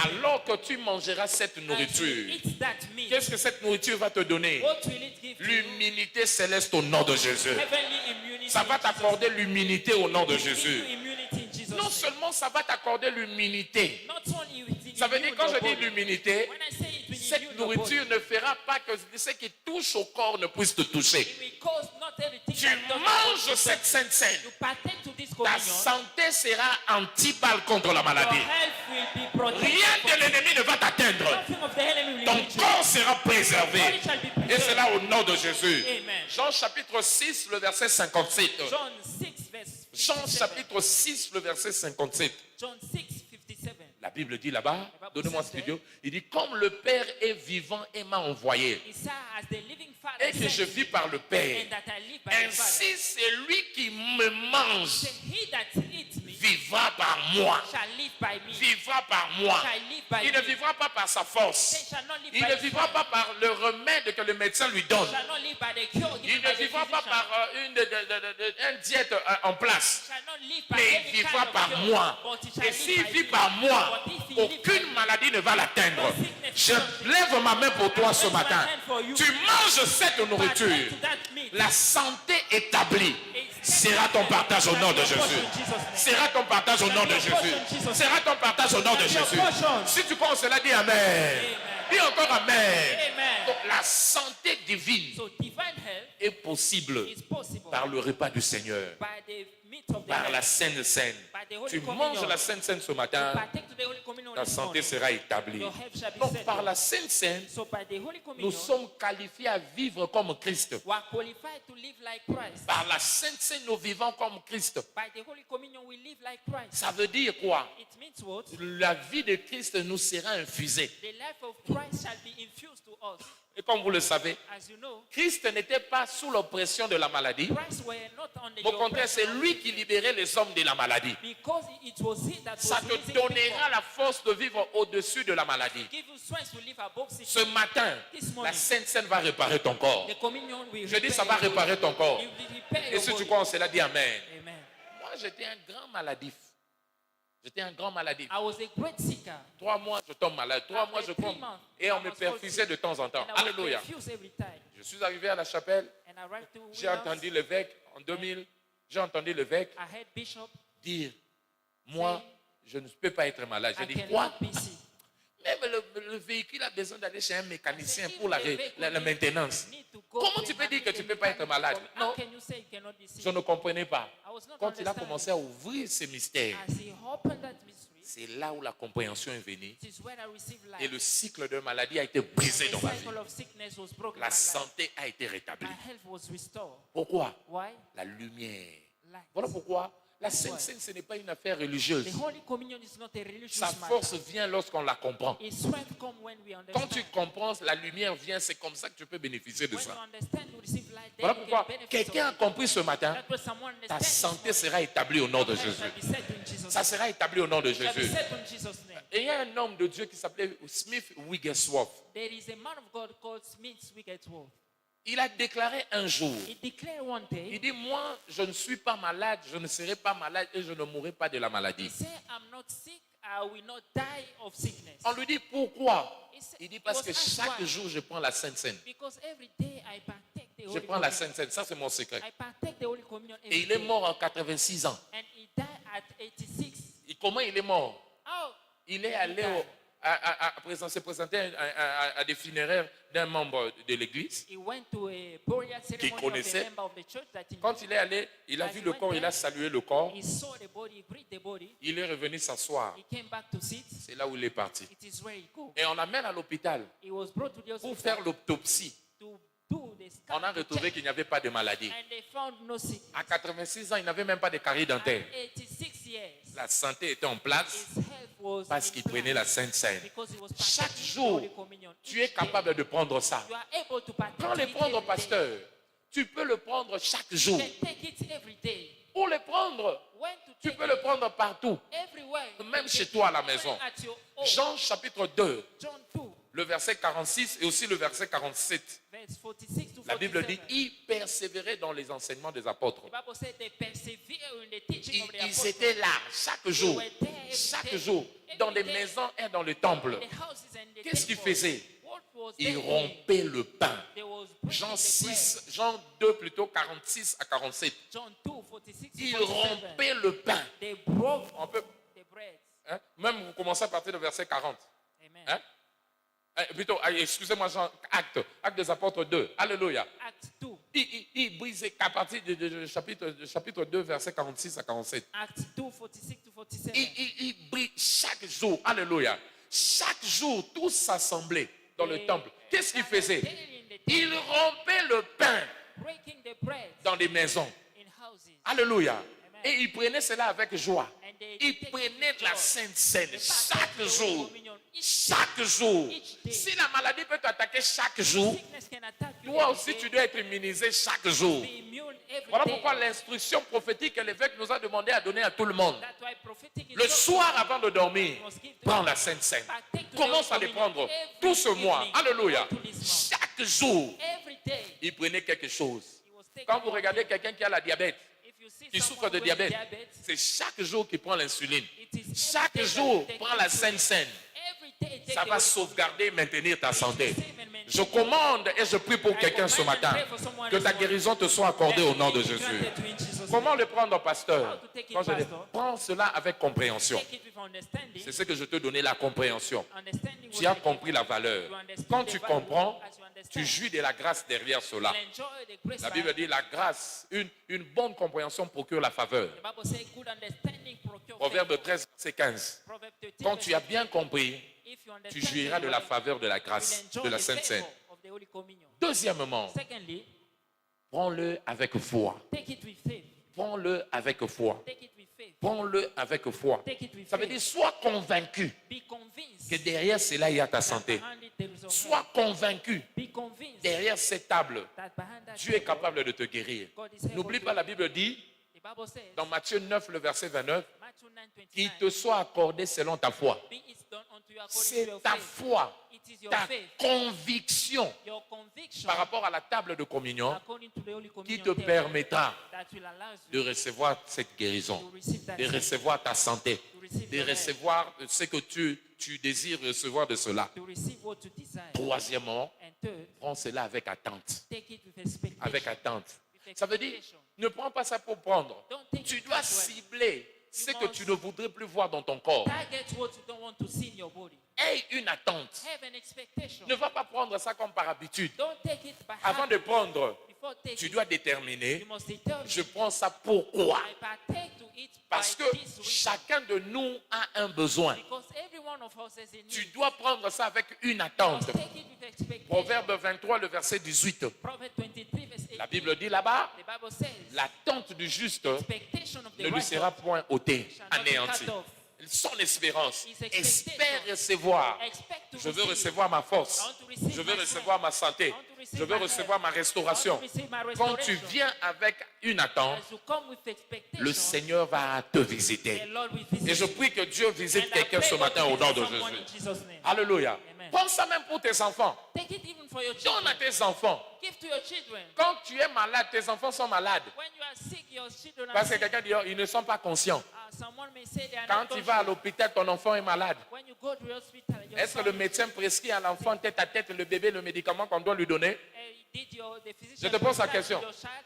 alors que tu mangeras cette As you nourriture, eat that meat, qu'est-ce que cette nourriture va te donner? what will it give to you? L'humilité céleste au nom de Jésus. Heavenly immunity. Ça va in Jesus' t'accorder name. l'humilité au nom de It will give Jésus. you immunity in Jesus' Non name. seulement ça va t'accorder l'humilité, Not only with ça veut dire quand je dis l'humilité, when I say it will immune cette your nourriture body, ne fera pas que ce qui touche au corps ne puisse te toucher. it will cause not everything Tu that does not manges touch cette sainte scène. you partake to this Ta communion, santé sera anti-balle contre la your maladie. health will be protected. Rien de l'ennemi ne va t'atteindre. Nothing of the enemy will Ton reach you. corps sera préservé. Body shall be Et preserved. c'est là au nom de Jésus. Amen. Jean chapitre 6, le verset 57. John 6 verse Jean 57. chapitre 6, le verset 57. John 6 57. La Bible dit là-bas, donnez-moi ce studio, il dit, comme le Père est vivant et m'a envoyé, He said, as the living Father et que je sent vis par le Père, and that I live by the Father. ainsi c'est lui qui me mange, Say, he that eats me vivra par moi. shall live by me. Vivra par moi. Shall live by Il ne me. vivra pas par sa Say, force. shall not live Il by ne his vivra strength. pas par le remède que le médecin lui donne. Shall not live by the cure Il given ne by the vivra pas physician. par une diète en place. Shall not live by Mais any il vivra kind of par cure, moi. but he shall Et live s'il by vit me. par moi, But if he live by aucune me, maladie ne va l'atteindre. Je lève ma main pour toi ce matin. Tu manges cette nourriture. partake to that meat. La santé établie sera ton partage au nom de Jésus. Sera ton partage au nom de Jésus. Sera ton partage au nom de Jésus. Si tu crois en cela, dis Amen. Dis encore Amen. Amen. Donc la santé divine So divine health est possible is possible par le repas du Seigneur, by the meat of the par la Lord. Sainte Seine. By the Holy Tu Communion. manges la Sainte Seine ce matin, Partake to the Holy Communion ta this santé morning. sera établie. Your health shall be Donc settled. par la Sainte Seine, So by the Holy Communion, nous sommes qualifiés à vivre comme Christ. we are qualified to live like Christ. Par la Sainte Seine, nous vivons comme Christ. By the Holy Communion, we live like Christ. Ça veut dire quoi? It means what? La vie de Christ nous sera infusée. The life of Christ shall be infused to us. Et comme vous le savez, As you know, Christ n'était pas sous l'oppression de la maladie. Christ were not under Au the contraire, c'est oppression, lui qui libérait les hommes de la maladie. because it was he that Ça was te raising donnera people. la force de vivre au-dessus de la maladie. Give you strength to live above sickness. Ce matin, This la morning, Sainte Seine va réparer ton corps. the communion will Je dis, ça repair va your réparer ton corps. body. It will repair Et your si tu body. crois en cela, dis Amen. Amen. Moi, j'étais un grand maladif. J'étais un grand maladif. I was a great seeker. 3 mois, je tombe malade. 3 mois, je After 3 tombe. months, Et on I me was perfusait de temps en temps. And I was Alléluia. confused every time. Je suis arrivé à la chapelle. And I arrived to J'ai Williams. entendu l'évêque en 2000. J'ai entendu l'évêque I heard Bishop dire, moi, je ne peux pas être malade. J'ai I dit, quoi? cannot be sick. Même le véhicule a besoin d'aller chez un mécanicien pour la maintenance. Comment tu peux dire que tu ne peux pas être malade? Non, je ne comprenais pas. Quand il a commencé à ouvrir ces mystères, c'est là où la compréhension est venue. Et le cycle de maladie a été brisé dans ma vie. La santé a été rétablie. Pourquoi? La lumière. Voilà pourquoi la Sainte Seine, ce n'est pas une affaire religieuse. Sa force vient lorsqu'on la comprend. Quand tu comprends, la lumière vient, c'est comme ça que tu peux bénéficier de ça. Voilà pourquoi quelqu'un a compris ce matin, ta santé sera établie au nom de Jésus. Ça sera établi au nom de Jésus. Et il y a un homme de Dieu qui s'appelait Smith Wigglesworth. Il a déclaré un jour, il dit, moi, je ne suis pas malade, je ne serai pas malade et je ne mourrai pas de la maladie. On lui dit, pourquoi? Il dit, parce que chaque jour, je prends la Sainte Seine. Je prends la Sainte Seine, ça c'est mon secret. Et il est mort en 86 ans. Et comment il est mort? Il est allé se présenter à des funéraires d'un membre de l'église qu'il connaissait. Quand il est allé, il a vu le corps, il a salué le corps. Il est revenu s'asseoir. C'est là où il est parti. Et on l'amène à l'hôpital pour faire l'autopsie. On a retrouvé qu'il n'y avait pas de maladie. À 86 ans, il n'avait même pas de carie dentaire. La santé était en place parce qu'il prenait la Sainte Seine. Chaque jour, tu es capable de prendre ça. Prends le prendre, pasteur. Tu peux le prendre chaque jour. Pour le prendre, tu peux le prendre partout. Même chez toi à la maison. Jean chapitre 2. Le verset 46 et aussi le verset 47. La Bible dit, ils persévéraient dans les enseignements des apôtres. Ils étaient là chaque jour, dans les maisons et dans le temple. Qu'est-ce qu'ils faisaient? Ils rompaient le pain. Jean 2 plutôt, 46 à 47. Ils rompaient le pain. On peut, hein? Même vous commencez à partir du verset 40. Hein? Plutôt, excusez-moi, Jean, Acte des apôtres 2. Alléluia. Il brise à partir du chapitre 2, verset 46 à 47. Il brille chaque jour. Alléluia. Chaque jour, tous s'assemblaient dans le temple. Qu'est-ce qu'ils faisaient? Ils rompaient le pain dans les maisons. Alléluia. Et ils prenaient cela avec joie. Ils prenaient de la Sainte Seine chaque jour. Chaque jour. Si la maladie peut t'attaquer chaque jour, toi aussi tu dois être immunisé chaque jour. Voilà pourquoi l'instruction prophétique que l'évêque nous a demandé à donner à tout le monde. Le soir avant de dormir, prends la Sainte Seine. Commence à les prendre tout ce mois. Alléluia. Chaque jour, il prenait quelque chose. Quand vous regardez quelqu'un qui a la diabète, qui souffre de diabète, c'est chaque jour qu'il prend l'insuline. Chaque jour, prends la Sainte Seine. Ça va sauvegarder et maintenir ta santé. Je commande et je prie pour quelqu'un ce matin. Que ta guérison te soit accordée au nom de Jésus. Comment le prendre, pasteur? Quand je dis, prends cela avec compréhension. C'est ce que je te donnais, la compréhension. Tu as compris la valeur. Quand tu comprends, tu jouis de la grâce derrière cela. La Bible dit la grâce, une bonne compréhension procure la faveur. Proverbe 13, verset 15. Quand tu as bien compris, tu jouiras de la faveur de la grâce, de la Sainte Seine. Deuxièmement, prends-le avec foi. Prends-le avec foi. Prends-le avec foi. Ça veut dire, sois convaincu que derrière cela, il y a ta santé. Sois convaincu, derrière cette table, Dieu est capable de te guérir. N'oublie pas, la Bible dit, dans Matthieu 9, le verset 29, qu'il te soit accordé selon ta foi. C'est ta foi, ta conviction par rapport à la table de communion qui te permettra de recevoir cette guérison, de recevoir ta santé, de recevoir ce que tu désires recevoir de cela. Troisièmement, prends cela avec attente. Avec attente. Ça veut dire, ne prends pas ça pour prendre. Tu dois cibler ce que tu ne voudrais plus voir dans ton corps. Target what you don't want to see in your body. Aie une attente. Have an expectation. Ne va pas prendre ça comme par habitude. Don't take it by Avant de prendre, Before taking tu dois it, déterminer, you must determine. je prends ça pourquoi? I partake to it Parce by que this reason. chacun de nous a un besoin. Because every one of us has a need. Tu dois prendre ça avec une You attente. must take it with expectation. Proverbe 23, le verset 18. Proverbs 23 verse 18. La Bible dit là-bas, The Bible says, l'attente du juste expectation of the ne lui righteous sera point ôtée, shall not be anéantie. cut off. Son espérance, His expectation. espère recevoir. Expect to Je veux receive. recevoir ma force. I want to receive Je veux my recevoir strength. ma santé. I want to receive Je veux my recevoir health. ma I want restauration. to receive my Quand tu restoration. viens avec une attente, As you come with expectation, le Seigneur va te visiter. the Lord will visit Et je you. prie que Dieu visite And I quelqu'un pray ce God matin au visit nom de someone in Jésus. Jesus' name. Alléluia. Amen. Pense ça même pour tes enfants. Take it even for your Donne à children. tes enfants. Give to your children. Quand tu es malade, tes enfants sont malades. When you are sick, your children are Parce que sick. quelqu'un dit, oh, ils ne sont pas conscients. Someone may say they are Quand not tu vas à conscious. l'hôpital, ton enfant est malade. When you go to the hospital, your Est-ce que son le médecin prescrit à l'enfant tête à tête le bébé, le médicament qu'on doit lui donner? the physician Je te pose la prescribe question. to your child?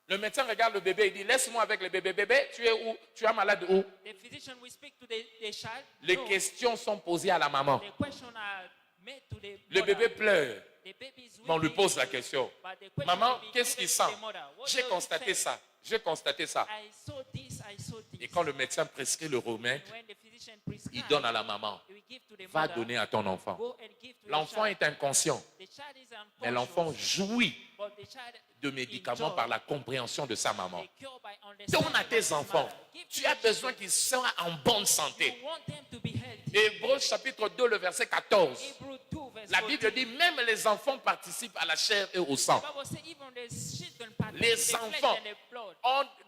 Le médecin regarde le bébé et dit, laisse-moi avec le bébé. Bébé, tu es où? Tu es malade où? The physician will speak to the child. Les No. questions sont posées à la maman. The question are made to the Le mother. bébé pleure. The baby is Mais on lui weeping, pose la question. but the question Maman, will be qu'est-ce given qu'il to sent? the mother. What J'ai does constaté it say? ça. J'ai constaté ça. I saw this, I saw this. Et quand le médecin prescrit le remède, When the physician il prescribes, donne à la maman. he will give to the Va mother. donner à ton enfant. Go and give to L'enfant your child. est inconscient, The child is mais unconscious, l'enfant jouit but the child de médicaments enjoy par la compréhension de sa maman. the cure by understanding Donne à of tes his enfants. mother. Give to Tu your as besoin children. qu'ils soient en bonne santé. You want them to be healthy. Hébreux chapitre 2, le verset 14. Hebrew 2 verse La 14. Bible dit, même les enfants participent à la chair et au sang. The Bible says even the children partake Les in the flesh enfants and the blood.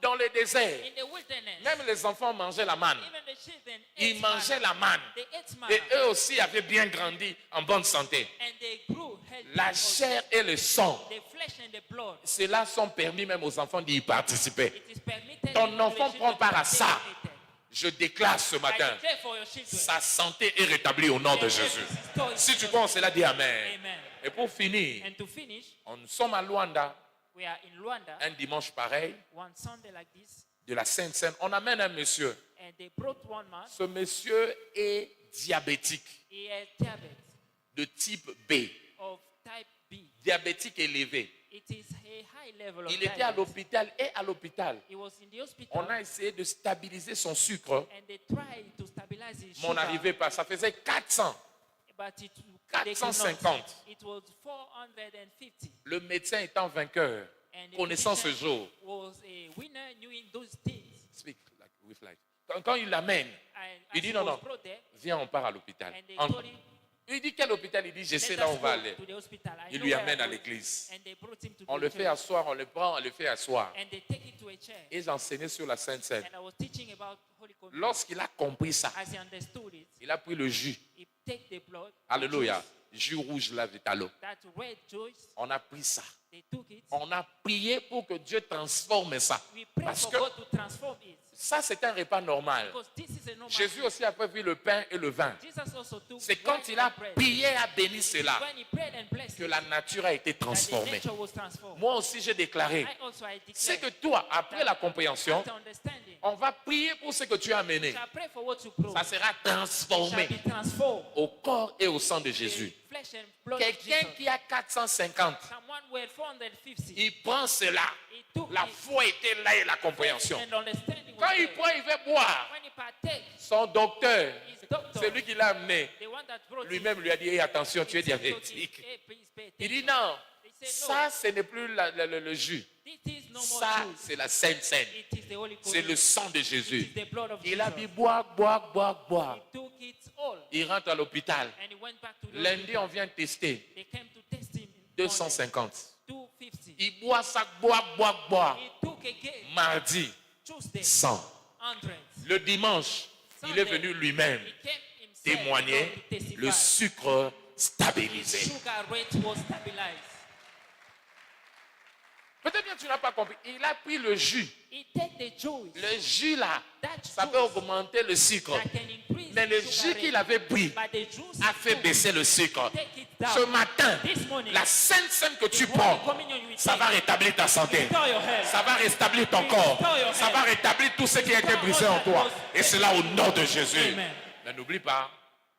Dans les déserts, In the wilderness, même les enfants mangeaient la manne. even the children Ils ate mangeaient manna. la manne. They ate manna. Et eux aussi avaient bien grandi en bonne santé. And they grew healthy. La also. chair et le sang, The flesh and the blood. cela sont permis même aux enfants d'y participer. It is permitted Ton even to the enfant children prend to part à partake ça. in it. Je déclare ce I matin, declare for your children. sa santé est rétablie au nom de Jésus. Si tu crois en cela, dis Amen. Amen. Et pour finir, And to finish, nous sommes à Luanda, we are in Rwanda. un dimanche pareil, One Sunday like this, de la Sainte-Seine. On amène un monsieur. and they brought one man. Ce monsieur est diabétique He has diabetes de type B, of type B. diabétique élevé. It is a high level of Il était à diabetes. l'hôpital et à l'hôpital. He was in the hospital, On a essayé de stabiliser son sucre. and they tried to stabilize his Mais on sugar, n'arrivait pas. Ça faisait 400. but they could not. 450. It was 450. Le médecin étant vainqueur, And the connaissant ce physician jour, was a winner, knew in those days. speak like with light. Quand il l'amène, And il as dit he non, was non, brought there, viens, on part à l'hôpital. and they Entre. told him, Il dit quel hôpital? Il dit je sais let là où us on va go aller. to the hospital. I Il know lui where amène I'm à going. l'église. And they brought him to On the le fait church. asseoir, on le prend, on le fait asseoir. And they take it to a chair. Et j'enseignais sur la Sainte Seine. And I was teaching about Holy Communion. Lorsqu'il a compris ça, As he understood it, il a pris le jus. he take the blood, Alléluia. Jus rouge là, vitalo. that red juice, On a pris ça. they took it. On a prié pour que Dieu transforme ça. We pray Parce for que God to transform it. ça, c'est un repas normal. Because this is a normal Jésus meal. aussi a pris le pain et le vin. Jesus also took C'est wine quand il a and bread. prié, a béni cela, When he prayed and blessed que it, la nature a été that the transformée. nature was transformed. Moi aussi, j'ai déclaré, I also I c'est que declare toi, après la compréhension, after understanding, on va prier pour ce que tu as amené. shall pray for what you grow. Ça sera It transformé shall be transformed. au corps et au sang de Jésus. The flesh and blood of Quelqu'un Jesus. qui a 450, Someone with 450. il prend cela. He took La it. foi était là et la compréhension. And understanding Quand was il there. prend, il veut boire. When he partake, Son docteur, his doctor, celui qui l'a amené, the one that brought lui-même lui a dit, hey, attention, it, tu es he said, diabétique. "Hey, please pay Il dit attention." non, He said, ça ce n'est plus le jus. This is no more Ça juice. c'est la Sainte Seine. It is the Holy C'est le Communion. sang de It Jésus. is the blood of Il a Jesus. dit boire, boire, boire, boire. He took it all. Il rentre à l'hôpital. And he went back to the Lundi, hospital. on vient tester. They came to test him. 250. 250. Il boit ça, boire, boire, boire. He took again. Mardi, Tuesday, 100. 100. Le dimanche, il est venu lui-même He came himself témoigner to testify. le sucre His stabilisé. sugar rate was stabilized. Peut-être bien tu n'as pas compris. Il a pris le jus. He take the juice. Le jus là, That ça peut juice augmenter le sucre. that can increase Mais the le sugar jus qu'il rate. avait pris But the juice a fait he baisser le sucre. take it down. Ce matin, This morning, la Sainte Seine que tu the prends, Holy Communion you will ça take. va rétablir ta santé. Restore your health. Ça va rétablir ton corps. Ça va rétablir tout ce qui a été brisé en toi. Et cela au nom de Jésus. Amen. Mais n'oublie pas,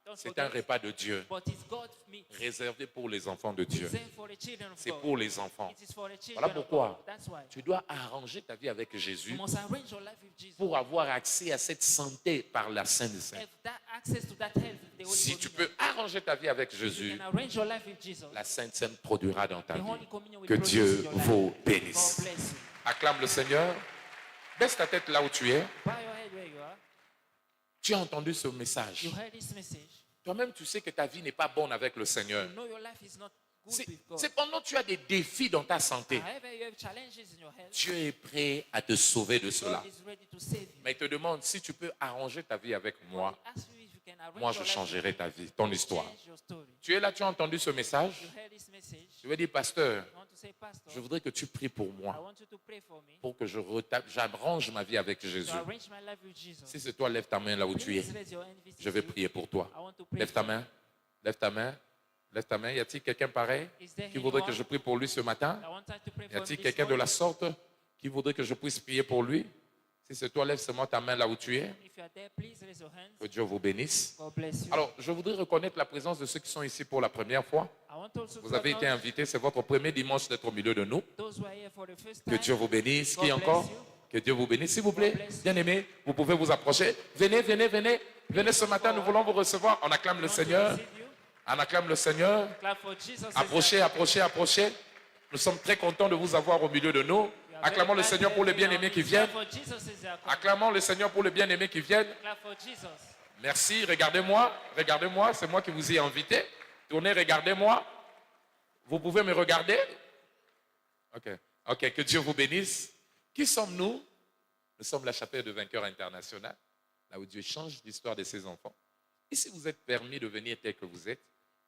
Don't c'est un forget, repas de Dieu, but it's God's meat. réservé pour les enfants de Dieu. Reserved for the children of C'est God. pour les enfants. It is for the children Voilà of pourquoi God. That's why tu dois arranger ta vie avec Jésus you must arrange your life with Jesus. pour avoir accès à cette santé par la Sainte Seine. Have that access to that health with the Holy Si tu Communion. peux arranger ta vie avec You Jésus, can arrange your life with Jesus. la Sainte Seine produira dans ta The vie. Holy Communion will Que produce Dieu in your life. vous God bénisse. bless you. Acclame le Seigneur. Baisse ta tête là où tu es. Bow your head where you are. Tu as entendu ce message. You heard this message. Toi-même, tu sais que ta vie n'est pas bonne avec le Seigneur. You know your life is not good with God. Cependant, tu as des défis dans ta santé. However, you have challenges in your health. Dieu est prêt à te sauver de cela. God is ready to save you. Mais il te demande si tu peux arranger ta vie avec moi. He asks you if you can arrange Moi, your je life changerai ta vie, ton histoire. change your story. Tu es là, tu as entendu ce message. You heard this message. Je vais dire, pasteur, You want to say, Pastor, je voudrais que tu pries pour I moi, want you to pray for me. pour que j'arrange ma vie avec Jésus. To arrange my life with Jesus. Si c'est toi, lève ta main là où tu es. Please raise your hand if it's Je vais you. prier pour toi. I want to pray Lève ta for you. main. Lève ta main. Lève ta main. Y a-t-il quelqu'un pareil Is there qui voudrait que anyone? je prie pour lui ce matin? I want us to pray Y for a-t-il this quelqu'un de la morning. sorte qui voudrait que je puisse prier pour lui? Si c'est toi, lève seulement ta main là où tu es. If you are there, please raise your hands. Que Dieu vous bénisse. God bless you. Alors, je voudrais reconnaître la présence de ceux qui sont ici pour la première fois. I want also Vous to avez été acknowledge invités, c'est votre premier dimanche d'être au milieu de nous. those who are here for the first Que time. Dieu vous bénisse. Qui God encore? bless you. Que Dieu vous bénisse. S'il vous plaît, God bless you. bien aimés, vous pouvez vous approcher. Venez, venez, venez. Venez ce matin, nous voulons vous recevoir. On acclame le We want to Seigneur. receive you. On acclame le Seigneur. Clap for Jesus. Approchez, approchez, approchez. Nous sommes très contents de vous avoir au milieu de nous. Acclamons le Seigneur pour les bien-aimés qui viennent. Clap for Jesus as they are coming. Acclamons le Seigneur pour les bien-aimés qui viennent. Clap for Jesus. Merci, regardez-moi, regardez-moi, c'est moi qui vous ai invité. Tournez, regardez-moi. Vous pouvez me regarder? Ok, que Dieu vous bénisse. Qui sommes-nous? Nous sommes la chapelle de Vainqueurs International, là où Dieu change l'histoire de ses enfants. Ici, vous êtes permis de venir tel que vous êtes,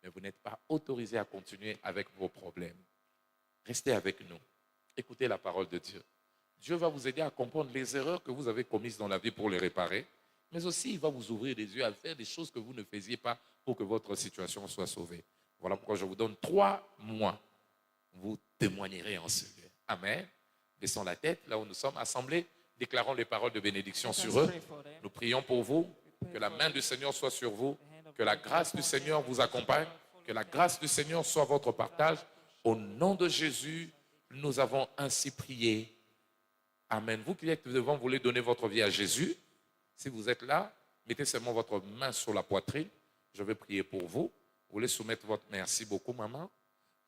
mais vous n'êtes pas autorisé à continuer avec vos problèmes. Restez avec nous. Écoutez la parole de Dieu. Dieu va vous aider à comprendre les erreurs que vous avez commises dans la vie pour les réparer, mais aussi il va vous ouvrir les yeux à faire des choses que vous ne faisiez pas pour que votre situation soit sauvée. Voilà pourquoi je vous donne 3 mois. Vous témoignerez en ce lieu. Amen. Baissons la tête là où nous sommes assemblés. Déclarons les paroles de bénédiction Let us sur eux. pray for them. Nous prions pour vous. Que la main du Seigneur soit sur vous. Que la grâce du Seigneur vous accompagne. Que la grâce du Seigneur soit votre partage. Au nom de Jésus, nous avons ainsi prié. Amen. Vous qui êtes devant, vous voulez donner votre vie à Jésus. Si vous êtes là, mettez seulement votre main sur la poitrine. Je vais prier pour vous. Vous voulez soumettre votre... Merci beaucoup, maman.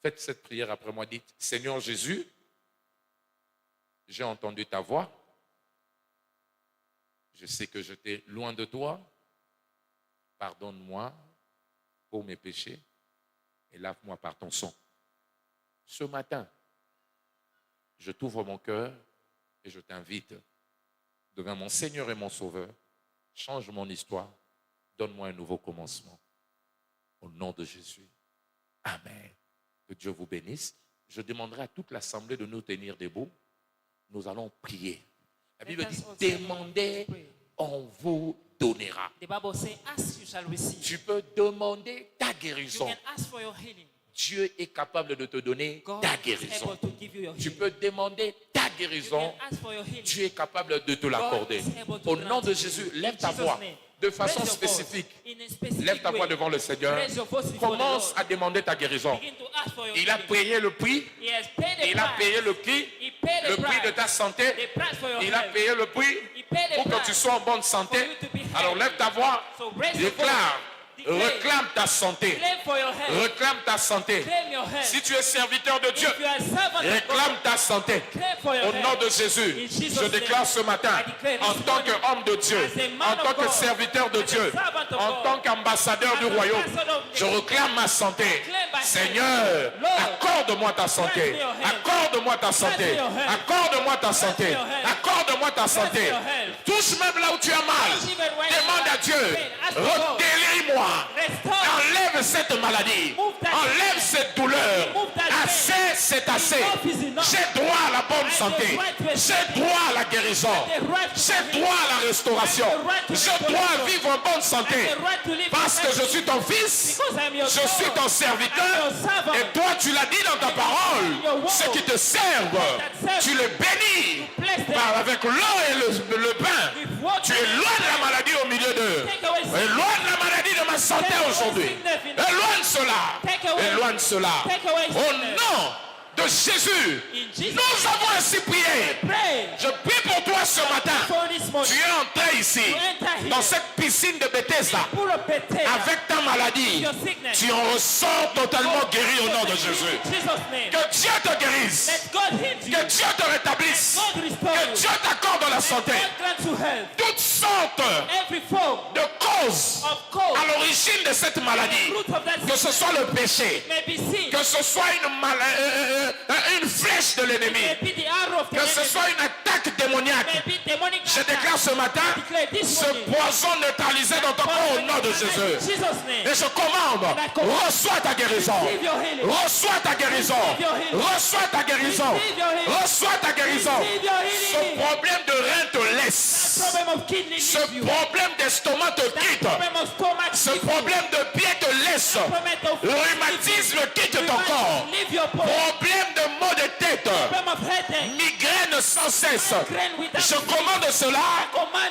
Faites cette prière après moi. Dites, Seigneur Jésus, j'ai entendu ta voix. Je sais que j'étais loin de toi. Pardonne-moi pour mes péchés et lave-moi par ton sang. Ce matin, je t'ouvre mon cœur et je t'invite devant mon Seigneur et mon Sauveur. Change mon histoire. Donne-moi un nouveau commencement. Au nom de Jésus. Amen. Que Dieu vous bénisse. Je demanderai à toute l'assemblée de nous tenir debout. Nous allons prier. La Bible dit, demandez, on vous donnera. The Bible says, ask, you shall receive. Tu peux demander ta You guérison. can ask for your healing. Dieu est capable de te donner God ta is guérison. able to give you your Tu healing. peux demander ta You guérison. can ask for your healing. Dieu est capable de te l'accorder. Au nom de Jésus, lève ta voix de façon spécifique. Lève ta voix devant le Seigneur. Commence à demander ta guérison. Il a payé le prix. Il a payé le prix. Le prix de ta santé. Il a payé le prix pour que tu sois en bonne santé. Alors lève ta voix. Déclare. Réclame ta santé. Réclame ta santé. Si tu es serviteur de Dieu, réclame ta santé. Au nom de Jésus, je déclare ce matin, en tant qu'homme de Dieu, en tant que serviteur de Dieu, en tant qu'ambassadeur du royaume, je réclame ma santé. Seigneur, accorde-moi ta santé. Accorde-moi ta santé. Accorde-moi ta santé. Accorde-moi ta santé. Touche même là où tu as mal. Demande à Dieu, délivre-moi. Enlève cette maladie. Enlève cette douleur. Assez, c'est assez. Enough is enough. J'ai droit à la bonne I santé. have the right to J'ai droit à la guérison. I have the right to J'ai healing. droit à la restauration. I have the right to Je dois restoration. vivre en bonne santé. I have the right to live Parce in que je health. suis ton fils. Because I am your Je suis son. ton I serviteur. am your servant. Et toi, tu l'as dit dans ta parole. Ceux qui te servent, tu les bénis avec l'eau et le pain. Tu éloignes la maladie au milieu d'eux. Éloigne la maladie de ma santé aujourd'hui. Éloigne cela. Éloigne cela. Au nom de Jésus, nous avons ainsi prié. Pray Je prie pour toi ce matin. for this morning. Tu es entré ici, dans cette piscine de Bethesda, Full of Bethesda. avec ta maladie. Your sickness. Tu en ressors totalement guéri au nom de Jésus. In Jesus' name. Que Dieu te guérisse. Let God heal you. Que Dieu te rétablisse. God restore Que you. Dieu t'accorde la santé. God grant you health. Toutes sortes Every form de causes of cold. à l'origine de cette maladie. Root of that Que ce soit le péché, may be sin. que ce soit une flèche de l'ennemi, May be the arrow of the que ce enemy. soit une attaque démoniaque. May be demonic Je attack. déclare ce matin ce poison neutralisé dans ton corps au nom de Jésus. In Jesus' name. Et je commande, reçois ta guérison. Receive your healing. Reçois ta guérison. Reçois ta guérison. Reçois ta guérison. Receive your Ce healing. problème de rein te laisse. Problem of kidney Ce leave you. problème d'estomac te quitte. Problem of stomach Ce leave you. problème de pied te laisse. Problem of Le rhumatisme quitte ton corps. leave your body. Problème de maux de tête. Problem of headache. Migraine sans cesse. Migraine without Je commande cela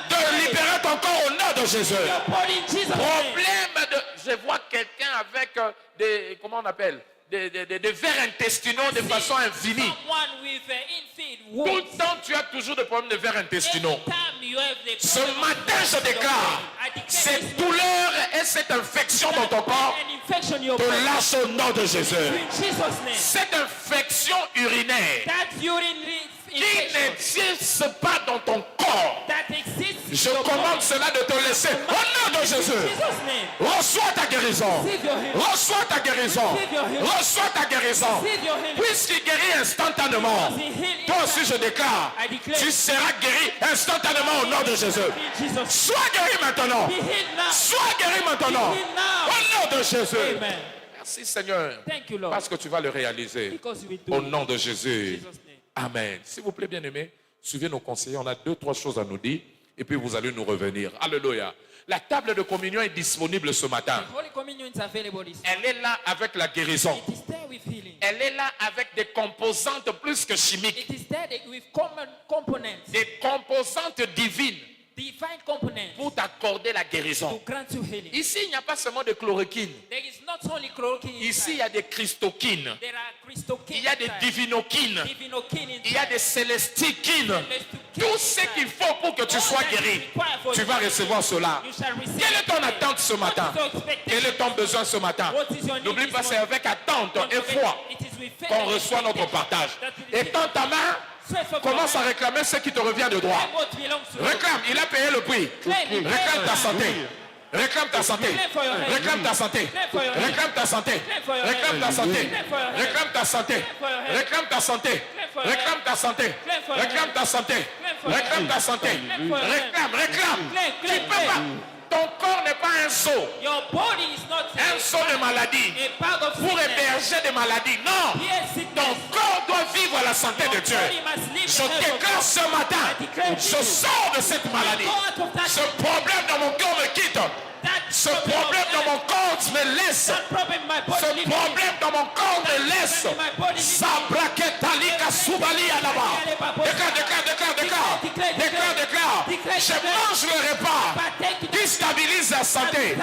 de libérer ton corps au nom de Jésus. your body in Jesus' name. Problème de... Je vois quelqu'un avec des... Comment on appelle des vers intestinaux de façon infinie. Someone with infid Tout wounds. le temps, tu as toujours des problèmes de vers intestinaux. Anytime you have the Ce problem of matin, je infection in your déclare, body, I declare cette this douleur et cette infection dans ton corps an infection in your te body. lâche au nom de Jésus. In Jesus' name. Cette infection urinaire That urine qui infection n'existe pas dans ton corps, that exists in je your commande body. cela de te laisser au nom de In Jésus. Jesus' name. Reçois ta guérison. Receive your healing. Reçois ta guérison. Receive your healing. Reçois ta guérison. Receive your healing. Puisqu'il guérit instantanément, Because he healed toi instant. aussi je déclare, I declare. tu seras guéri instantanément au nom de Jésus. In Jesus' name. Sois guéri maintenant. Be healed now. Sois guéri maintenant. Be healed now. Au nom de Jésus. Amen. Merci Seigneur. Thank you, Lord. Parce que tu vas le réaliser. Because you will do Au it. nom de In Jésus. Jesus' name. Amen. S'il vous plaît, bien-aimés, suivez nos conseillers. On a 2-3 choses à nous dire. Et puis vous allez nous revenir. Alléluia. La table de communion est disponible ce matin. The Holy Communion is available this Elle est là avec la guérison. It is there with healing. Elle est là avec des composantes plus que chimiques. It is there with common components, Des composantes divines divine components pour t'accorder la to guérison. grant you healing. Ici, il n'y a pas seulement de chloroquine. There is not only chloroquine Ici, il y inside. a des christokines. There are crystokines Il y a des inside. divinokines. Divinokine inside. Il y a des célestikines. Tout ce qu'il faut pour que tu sois guéri, tu vas recevoir cela. You shall receive Quelle est ton it. attente ce matin? What is your expectation? Quel est ton besoin ce matin? What is your need N'oublie this pas, c'est morning? avec attente Don't et forget, foi it is with faith qu'on and reçoit notre expectation partage. that we receive. Étends ta main, Stretch forth commence à your hand. réclamer ce qui te revient de droit. Claim what belongs to you. Réclame, il a payé le prix. Réclame ta santé. Réclame ta santé. Réclame ta santé. Réclame ta santé. Réclame ta santé. Réclame ta santé. Réclame ta santé. Réclame ta santé. Réclame ta santé. Réclame ta santé. Réclame. Tu peux pas. Ton corps n'est pas un zoo. Your body is not Un zoo de maladie. a bag of Pour sickness. héberger des maladies. Non. Yes, sickness. Ton corps doit vivre la santé de Your Dieu. body must live Je the health of déclare God. ce matin, je sors de cette maladie. Go out of that Ce problème dans mon corps me quitte. Ce problème dans mon corps me laisse. That problem in my body. Ce leave me. problème dans mon corps me laisse. Sabraketalika Soubali Alaba. Déclare. Je mange le repas qui stabilise la santé.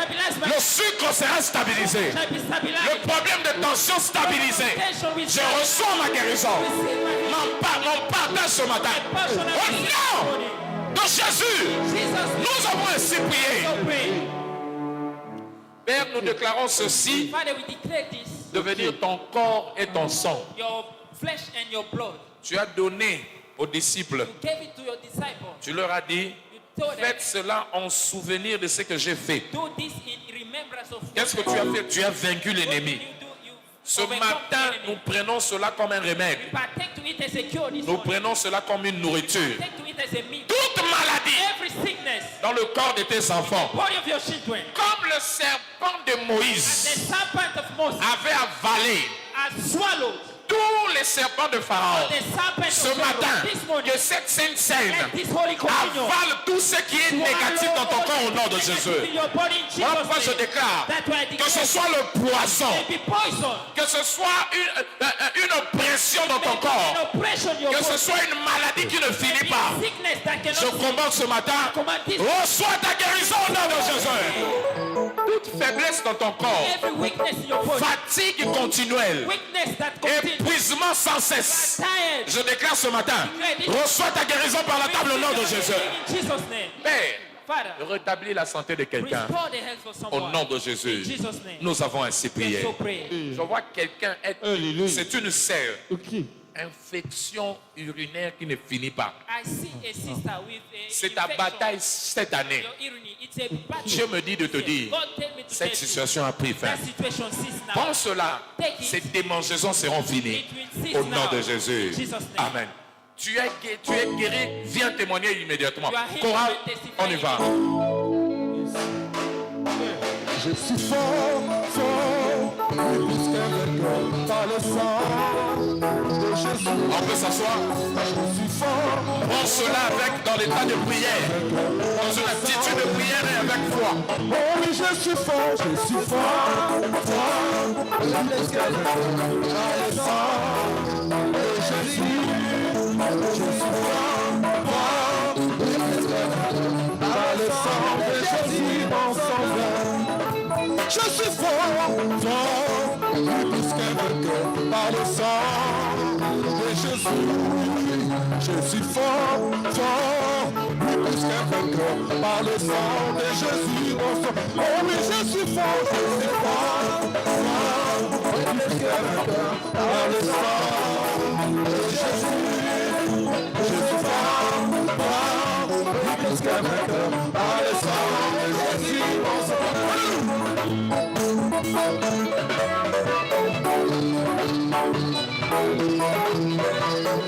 Le sucre sera stabilisé. Shall be Le stabilized. problème de tension stabilisé. Tension will Je reçois ma guérison. receive my Mon partage ce matin. portion of Au this nom morning. de Jésus, Jesus, nous avons ainsi prié. so pray. Père, nous déclarons ceci, Father, we declare this. devenir ton corps et ton sang. Your flesh and your blood. Tu as donné aux disciples, You gave it to your disciples. tu leur as dit, You told them, faites cela en souvenir de ce que j'ai fait. do this in remembrance of Qu'est-ce que tu as fait? Tu as vaincu l'ennemi. Ce matin, nous prenons cela comme un remède. partake to it as a cure this Nous morning. prenons cela comme une nourriture. Take to it as a meat. Toute maladie Every sickness, dans le corps de tes enfants, body of your children, comme le serpent de the Moïse serpent of Moses avait avalé has swallowed tous tous les serpents de Pharaon, ce matin, que cette sainte scène avale tout ce qui est négatif dans ton corps au nom de Jésus. Voilà pourquoi je déclare que ce soit le poison, que ce soit une oppression dans ton corps, que ce soit une maladie qui ne finit pas. Je commande ce matin, reçois ta guérison au nom de Jésus. Toute faiblesse dans ton corps, fatigue continuelle, épuisement sans cesse, je déclare ce matin, reçois ta guérison par la table au nom de Jésus. Père, rétablis la santé de quelqu'un au nom de Jésus. Nous avons ainsi prié. Je vois quelqu'un être, c'est une sœur. Infection urinaire qui ne finit pas. C'est ta bataille cette année. Dieu me dit de te dire, cette situation a pris fin. Pense cela, ces démangeaisons seront finies. Au nom de Jésus. Amen. Tu es guéri, viens témoigner immédiatement. Chorale, on y va. Je suis fort, plus qu'un par le sang de Jésus. On peut s'asseoir. Je suis fort. Prends cela avec dans l'état de prière, dans une attitude de prière et avec foi. Oh oui, je suis fort, plus qu'un par le sang de Jésus. Je suis fort, plus qu'un par le sang de Jésus dans son veine. Je suis fort, plus qu'un vainqueur par le sang de Jésus. Je suis fort, plus qu'un vainqueur par le sang de Jésus. Oh oui, je suis fort, plus qu'un vainqueur par le sang de Jésus. Je suis fort, plus qu'un vainqueur par le sang de Jésus.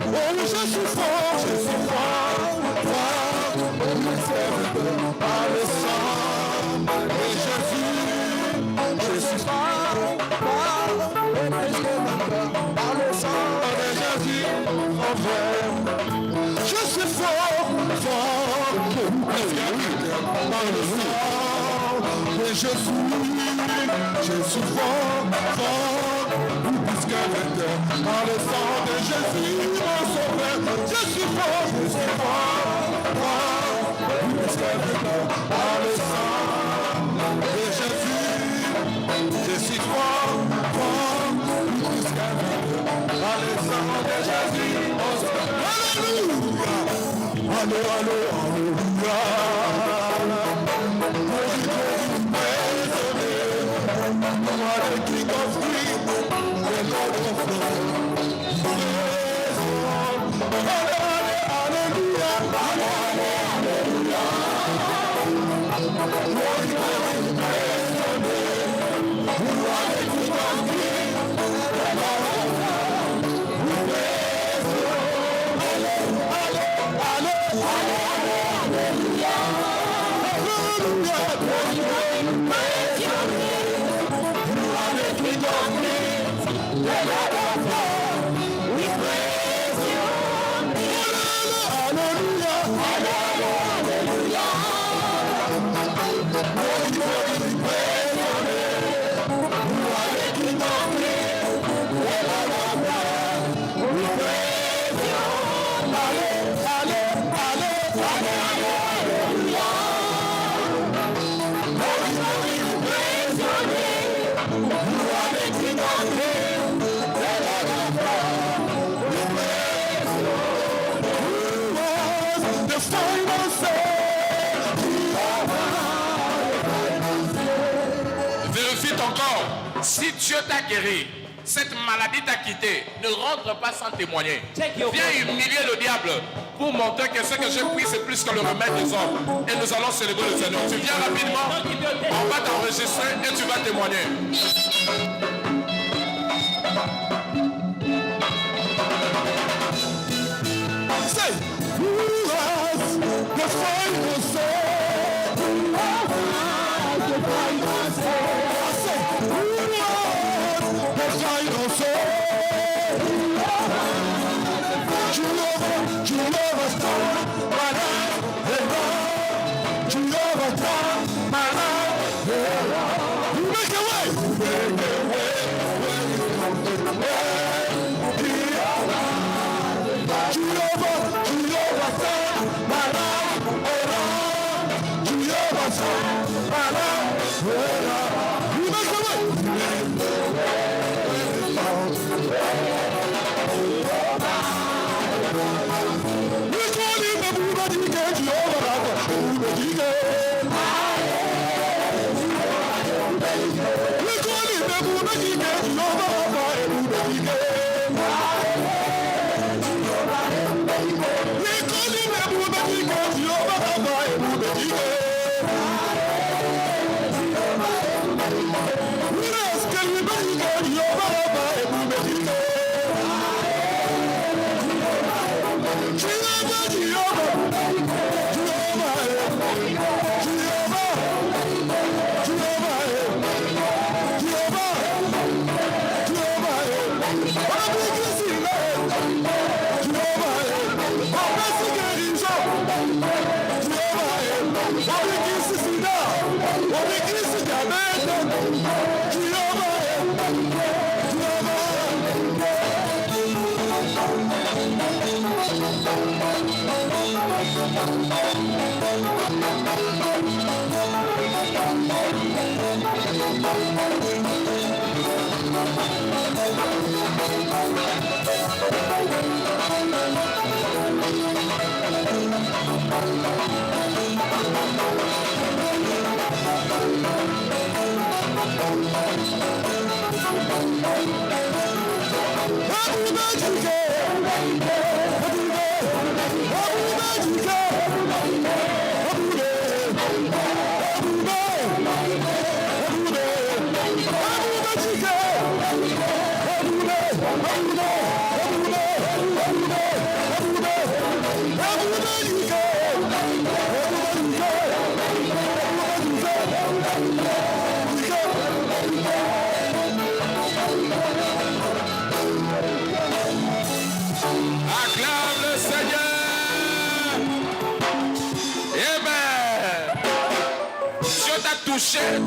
Oh, je suis fort, par le sang de Jésus. Je suis fort, par le sang de Jésus. Je suis fort, par le sang de Jésus. Je suis fort, plus qu'un vainqueur par le sang de Jésus, mon sauveur. Je suis fort, plus qu'un vainqueur par le sang de Jésus. Je suis fort, plus qu'un vainqueur par le sang de Jésus, mon sauveur. Alléluia, alléluia. The King of Kings, the Lord of Lords. Hallelujah, hallelujah. You are the King of Kings, the Lord of Lords. We praise you. Hallelujah, hallelujah. Praise your name. King of Kings, the Lord of Lords, we praise you. Hallelujah, hallelujah, hallelujah. We praise your name. You are the King of Kings, the Lord of Lords, we praise you. Hallelujah, hallelujah. We praise your name. You are the King of Kings, the Lord of Lords. We praise you. You are the final say. Vérifie ton corps. Si Dieu t'a guéri, cette maladie t'a quitté, ne rentre pas sans témoigner. Viens humilier le diable pour montrer que ce que j'ai pris c'est plus que le remède des hommes. Et nous allons célébrer le Seigneur. Tu viens rapidement, on va t'enregistrer et tu vas témoigner. Say, who has the final say? Who has the final say? I say, who has the final say?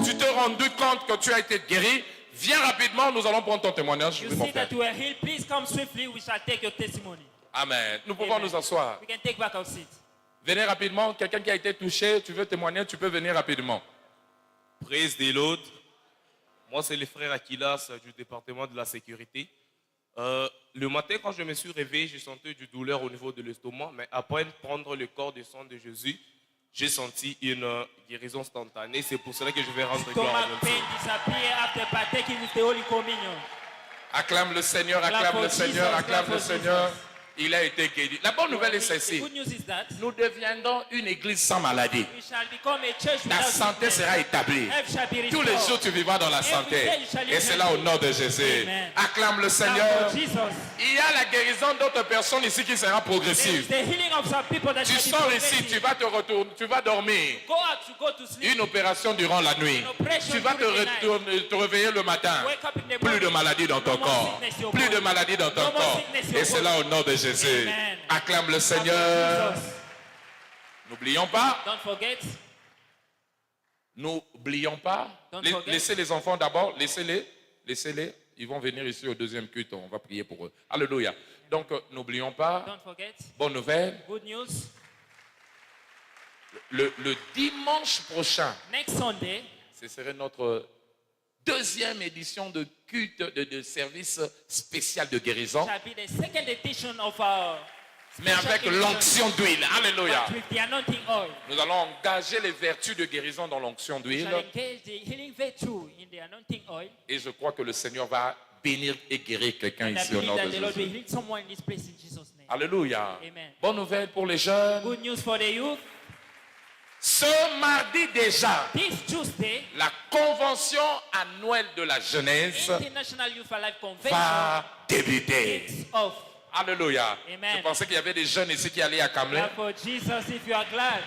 Tu t'es rendu compte que tu as été guéri. Viens rapidement, nous allons prendre ton témoignage. You see that you are healed. Please come swiftly. We shall take your testimony. Amen. Nous pouvons nous asseoir. We can take back our seat. Venez rapidement. Quelqu'un qui a été touché, tu veux témoigner, tu peux venir rapidement. Praise the Lord. Moi, c'est le frère Aquilas du département de la sécurité. Le matin, quand je me suis réveillé, j'ai senti du douleur au niveau de l'estomac, mais après prendre le corps du sang de Jésus, j'ai senti une guérison instantanée. C'est pour cela que je vais rendre gloire à Dieu. Acclame le Seigneur, acclame le Seigneur, acclame le Seigneur. Il a été guéri. La bonne nouvelle est celle-ci. Nous deviendrons une église sans maladie. La santé sera établie. Tous les jours, tu vivras dans la santé. Et c'est là au nom de Jésus. Acclame le Seigneur. Il y a la guérison d'autres personnes ici qui sera progressive. Tu sors ici, tu vas te retourner, tu vas dormir. Une opération durant la nuit. Tu vas te réveiller le matin. Plus de maladie dans ton corps. Plus de maladie dans ton corps. Et c'est là au nom de Jésus. Amen. Acclame le Seigneur. N'oublions pas. N'oublions pas. Laissez les enfants d'abord. Laissez-les. Laissez-les. Ils vont venir ici au deuxième culte. On va prier pour eux. Alléluia. Donc, n'oublions pas. Bonne nouvelle. Good news. Le dimanche prochain. Next Sunday. Ce serait notre deuxième édition de culte de service spécial de guérison. Mais avec l'onction d'huile. Alléluia. Nous allons engager les vertus de guérison dans l'onction d'huile. Et je crois que le Seigneur va bénir et guérir quelqu'un ici au nom de Jésus. Alléluia. Amen. Bonne nouvelle pour les jeunes. Good news for the youth. Ce mardi déjà, This Tuesday, la convention annuelle de la jeunesse International Youth Alive Convention va débuter. kicks off. Alléluia. Amen. Je pensais qu'il y avait des jeunes ici qui allaient acclamer. Clap for Jesus if you are glad.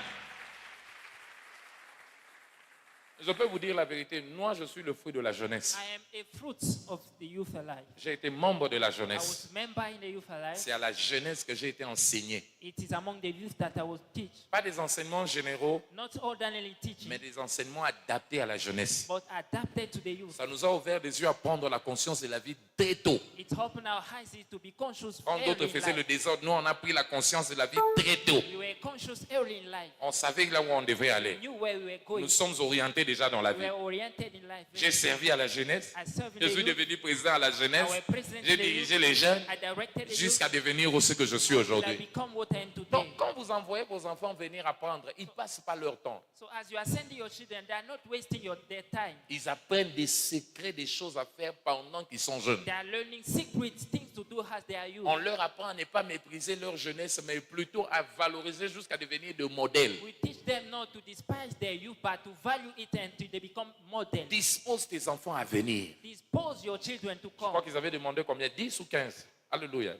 Je peux vous dire la vérité, moi je suis le fruit de la jeunesse. I am a fruit of the Youth Alive. J'ai été membre de la I jeunesse. was member in the Youth Alive. C'est à la jeunesse que j'ai été enseigné. It is among the youth that I was teach. Pas des enseignements généraux, Not ordinarily teaching, mais des enseignements adaptés à la jeunesse. but adapted to the youth. Ça nous a ouvert les yeux à prendre la conscience de la vie très tôt. It opened our eyes to be conscious Quand early d'autres in faisaient le life. désordre, nous on a pris la conscience de la vie très tôt. We were conscious early in life. On savait là où on devait aller. We knew where we were going. Nous sommes orientés déjà dans la vie. were oriented in life. J'ai servi à la jeunesse. I served in Je the suis youth. devenu président à la jeunesse. I was president J'ai in the dirigé youth. les jeunes I directed the jusqu'à youth. devenir ce que je suis Till I aujourd'hui. become what I am today. Donc, quand vous envoyez vos enfants venir apprendre, ils ne passent pas leur temps. So as you are sending your children, they are not wasting their time. Ils apprennent des secrets, des choses à faire pendant qu'ils sont jeunes. They are learning secrets, things to do as they are youth. On leur apprend à ne pas mépriser leur jeunesse, mais plutôt à valoriser jusqu'à devenir de modèles. We teach them not to despise their youth, but to value it until they become modern. Dispose tes enfants à venir. Dispose your children to Je crois come. qu'ils avaient demandé combien? 10 ou 15? Alléluia.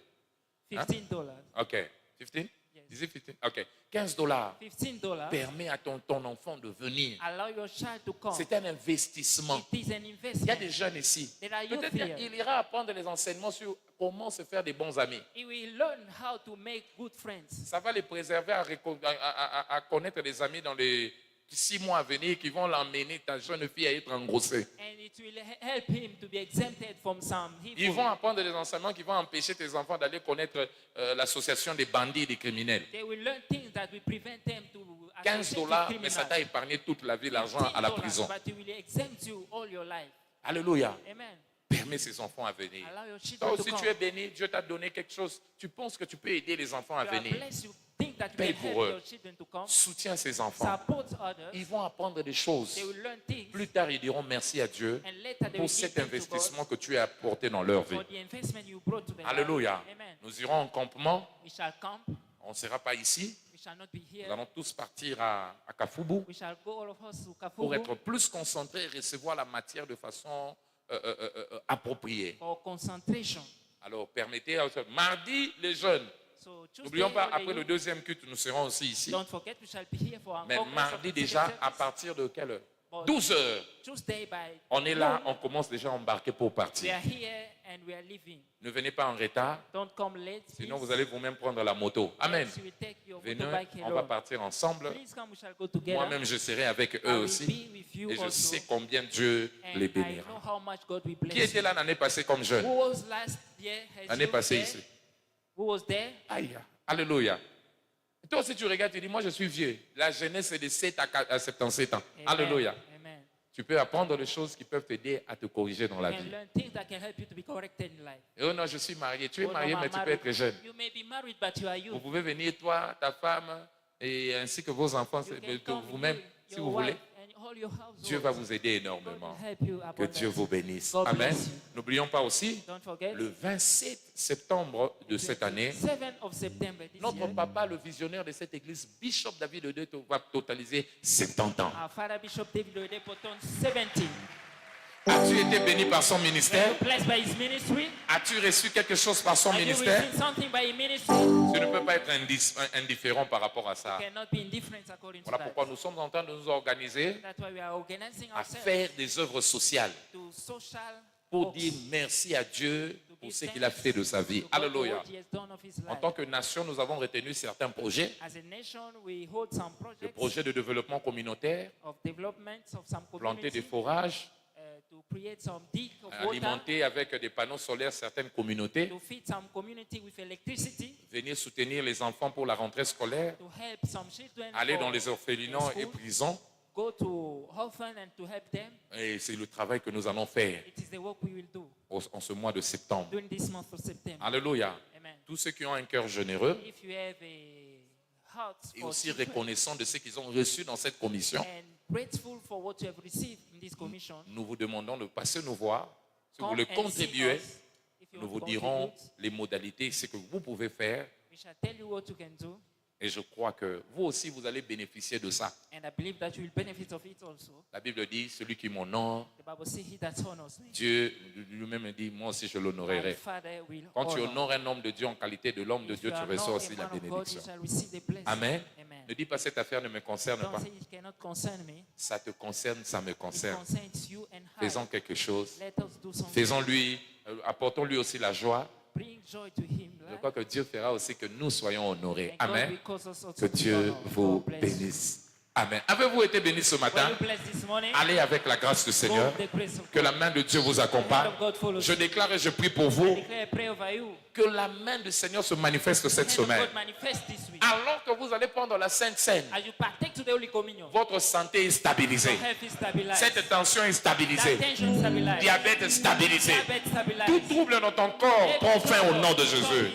$15. OK. 15? Yes. Is it 15? OK. $15 $15. permet à ton enfant de venir. Allow your child to come. C'est un investissement. It is an Il y a investment. des jeunes ici. There are youth Peut-être here. qu'il ira apprendre les enseignements sur comment se faire des bons amis. He will learn how to make good friends. Ça va les préserver à connaître des amis dans les 6 mois à venir qui vont l'emmener, ta jeune fille, à être engrossée. And it will help him to be exempted from some Ils evil. vont apprendre des enseignements qui vont empêcher tes enfants d'aller connaître l'association des bandits et des criminels. They will learn things that will prevent them to $15, mais ça t'a épargné toute la vie, l'argent à la prison. But it will exempt you all your life. Alléluia. Amen. Permets ces enfants à venir. Allow your Toi children to aussi, come. tu es béni, Dieu t'a donné quelque chose. Tu penses que tu peux aider les enfants à You are venir. blessed. You think that you Paye can pour help eux. your children to come. Soutiens ces enfants. Support others. Ils vont apprendre des choses. They will learn things. Plus tard, ils diront merci à Dieu And later they will pour give cet thanks to investissement God que tu as apporté dans leur vie. for the investment you brought to them. Alléluia. Amen. Nous irons en campement. We shall camp. On ne sera pas ici. We shall not be here. Nous allons tous partir à Kafoubou We shall go all of us to pour Kafugu être plus concentrés et recevoir la matière de façon appropriée. for concentration. Alors, permettez, mardi, les jeunes. So Tuesday, N'oublions pas, all the après le youth, deuxième culte, nous serons aussi ici. don't forget we shall be here for our Mais August mardi of the déjà, second à service. partir de quelle heure? But 12 heures. Tuesday by On est là, noon, on commence déjà à embarquer pour we partir. are here and we are leaving. Ne venez pas en retard, Don't come late. sinon please. vous allez vous-même prendre la moto. Amen. Else you will take your Venez, motorbike on va alone. partir ensemble. Please come, we shall go together. Moi-même, je serai avec I eux will aussi. be with you Et je also. sais combien Dieu And les I know bénira. how much God will bless Qui était là l'année passée comme jeune? you. Who was last year? Has L'année you passée there? ici. Who was there? Aïe, alléluia. Et toi aussi, tu regardes, tu dis, moi je suis vieux. La jeunesse, c'est de 7 à 77 ans. Amen. Alléluia. Amen. Tu peux apprendre des choses qui peuvent t'aider à te corriger dans la You can vie. learn things that can help you to be corrected in life. Et oh non, je suis marié. Tu es Oh, no, marié, I'm mais tu peux married. être jeune. You may be married, but you are Vous youth. pouvez venir, toi, ta femme, et ainsi que vos enfants, You can come, vous-même, you, si your vous voulez. wife, and all your household. Dieu va vous aider God will énormément. help you Que abundantly. Dieu vous bénisse. God Amen. bless you. N'oublions pas aussi, Don't forget, le 27 septembre de cette année, 7th of September this notre year, papa, le visionnaire de cette église, Bishop David Odé, va totaliser 70 ans. our Father Bishop David Oyedepo turned 70. As-tu été béni par son Were ministère? you blessed by his ministry? As-tu reçu quelque chose par son Have you ministère? received something by his ministry? Tu ne peux pas être indifférent par rapport à ça. You cannot be indifferent according to Voilà that. pourquoi nous sommes en train de nous organiser That's why we are organizing à ourselves faire des œuvres sociales to social pour works, dire merci à Dieu to pour give ce qu'il a thanks fait de sa vie. to God for Alléluia. what he has done of his En life. tant que nation, nous avons retenu certains projets. As a nation, we hold some Le projects projet de développement communautaire, of development of some planter des communities forages, to create some dig of water, alimenter avec des panneaux solaires certaines communautés, to feed some community with electricity, venir soutenir les enfants pour la rentrée scolaire, to help some children aller for dans les orphelinats et school, prisons. go to orphan and to help them. Et c'est le travail que nous allons faire It is the work we will do en ce mois de septembre. during this month of September. Alléluia. Amen. Tous ceux qui ont un cœur généreux If you have a heart et for aussi children reconnaissants de ce qu'ils ont reçu dans cette commission, and grateful for what you have received in this commission, nous vous demandons de passer nous voir. Si vous come voulez and see contribuer, us. If you nous want vous to dirons contribute, les modalités, ce que vous pouvez faire. we shall tell you what you can do, Et je crois que vous aussi, vous allez bénéficier de ça. and I believe that you will benefit of it also. La Bible dit, celui qui m'honore, The Bible says, "He that honors me, Dieu lui-même dit, moi aussi je my l'honorerai. Father will Quand tu honor." honores un homme de Dieu en qualité de l'homme de If Dieu, you tu are reçois not aussi a la man of God, bénédiction. you shall receive the blessing. Amen. Amen. Ne dis pas cette affaire ne me concerne Don't pas. say it cannot concern me. Ça te concerne, ça me It concerne. concerns you and I. Faisons quelque chose. Let us do something. Faisons-lui, apportons-lui aussi la joie. Bring joy to him. Je Right? crois que Dieu fera aussi que nous soyons honorés. And God Amen. will cause us also Que to be Dieu honored. vous God bless you. bénisse. Amen. Avez-vous été béni ce Were matin? you blessed this morning? Allez avec la grâce du Seigneur. Go with the grace of Que God. la main de Dieu vous accompagne. The hand of God follows Je you. déclare et je prie pour I vous declare a prayer over you. que la main du Seigneur se manifeste cette The hand of semaine. God manifest this week. Alors que vous allez prendre la Sainte Seine, As you partake to the Holy Communion, votre santé est stabilisée. your health is stabilized. Cette tension est stabilisée. That tension is stabilized. Diabète est stabilisé. Diabetes stabilized. Tout trouble dans ton corps prend fin au nom de Jésus.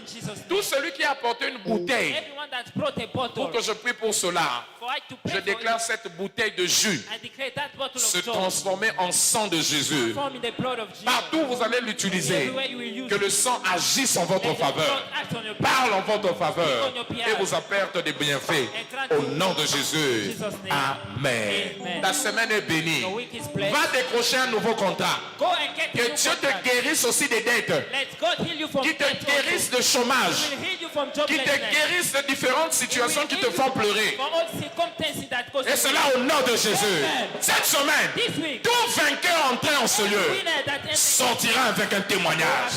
Tout celui qui a apporté une bouteille Everyone that brought a bottle, pour que je prie pour cela, for I to pray je for déclare you, cette bouteille de jus I declare that bottle se of joy transformer en sang de Jésus. transform in the blood of Jesus. Partout où vous allez l'utiliser, Everywhere you will use que le sang agisse en votre Let the faveur, blood act on your parle en votre faveur on your behalf. et vous apporte des bienfaits. Au nom de Jésus. Jesus' name. Amen. Amen. Ta semaine est bénie. Your week is blessed. Va décrocher un nouveau contrat. Go and get Que new Dieu contract. te guérisse aussi des dettes. Let God heal you from Qui te debt also. guérisse de chômage. He will heal you from Qui te joblessness. guérisse de différentes situations qui te font pleurer. From all circumstances that cause Et cela au nom de Jésus. Cette semaine, This week, tout vainqueur entré en ce lieu winner that enters sortira avec un témoignage.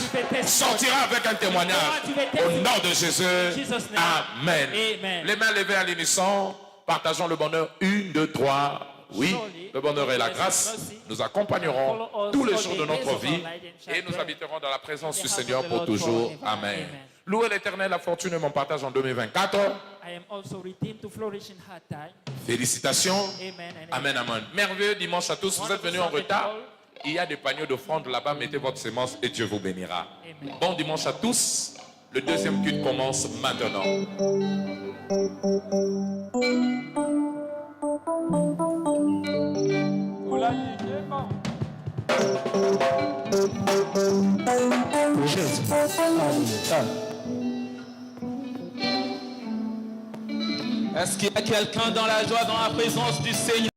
Sortira avec un témoignage. Au nom de Jésus. Amen. Amen. Les mains levées à l'unisson. Partageons le bonheur. 1, 2, 3. Oui, le bonheur et la grâce nous accompagneront tous les jours de notre vie et nous habiterons dans la présence du Seigneur pour toujours. Amen. Louez l'Éternel, la fortune et mon partage en 2024. I am also redeemed to flourish in hard time. Félicitations. Amen and amen. Amen, amen. Merveilleux dimanche à tous. Vous êtes venus en retard. Il y a des paniers d'offrandes là-bas. Mettez votre sémence et Dieu vous bénira. Amen. Bon dimanche à tous. Le deuxième culte commence maintenant. Jésus. Alléluia. Est-ce qu'il y a quelqu'un dans la joie, dans la présence du Seigneur?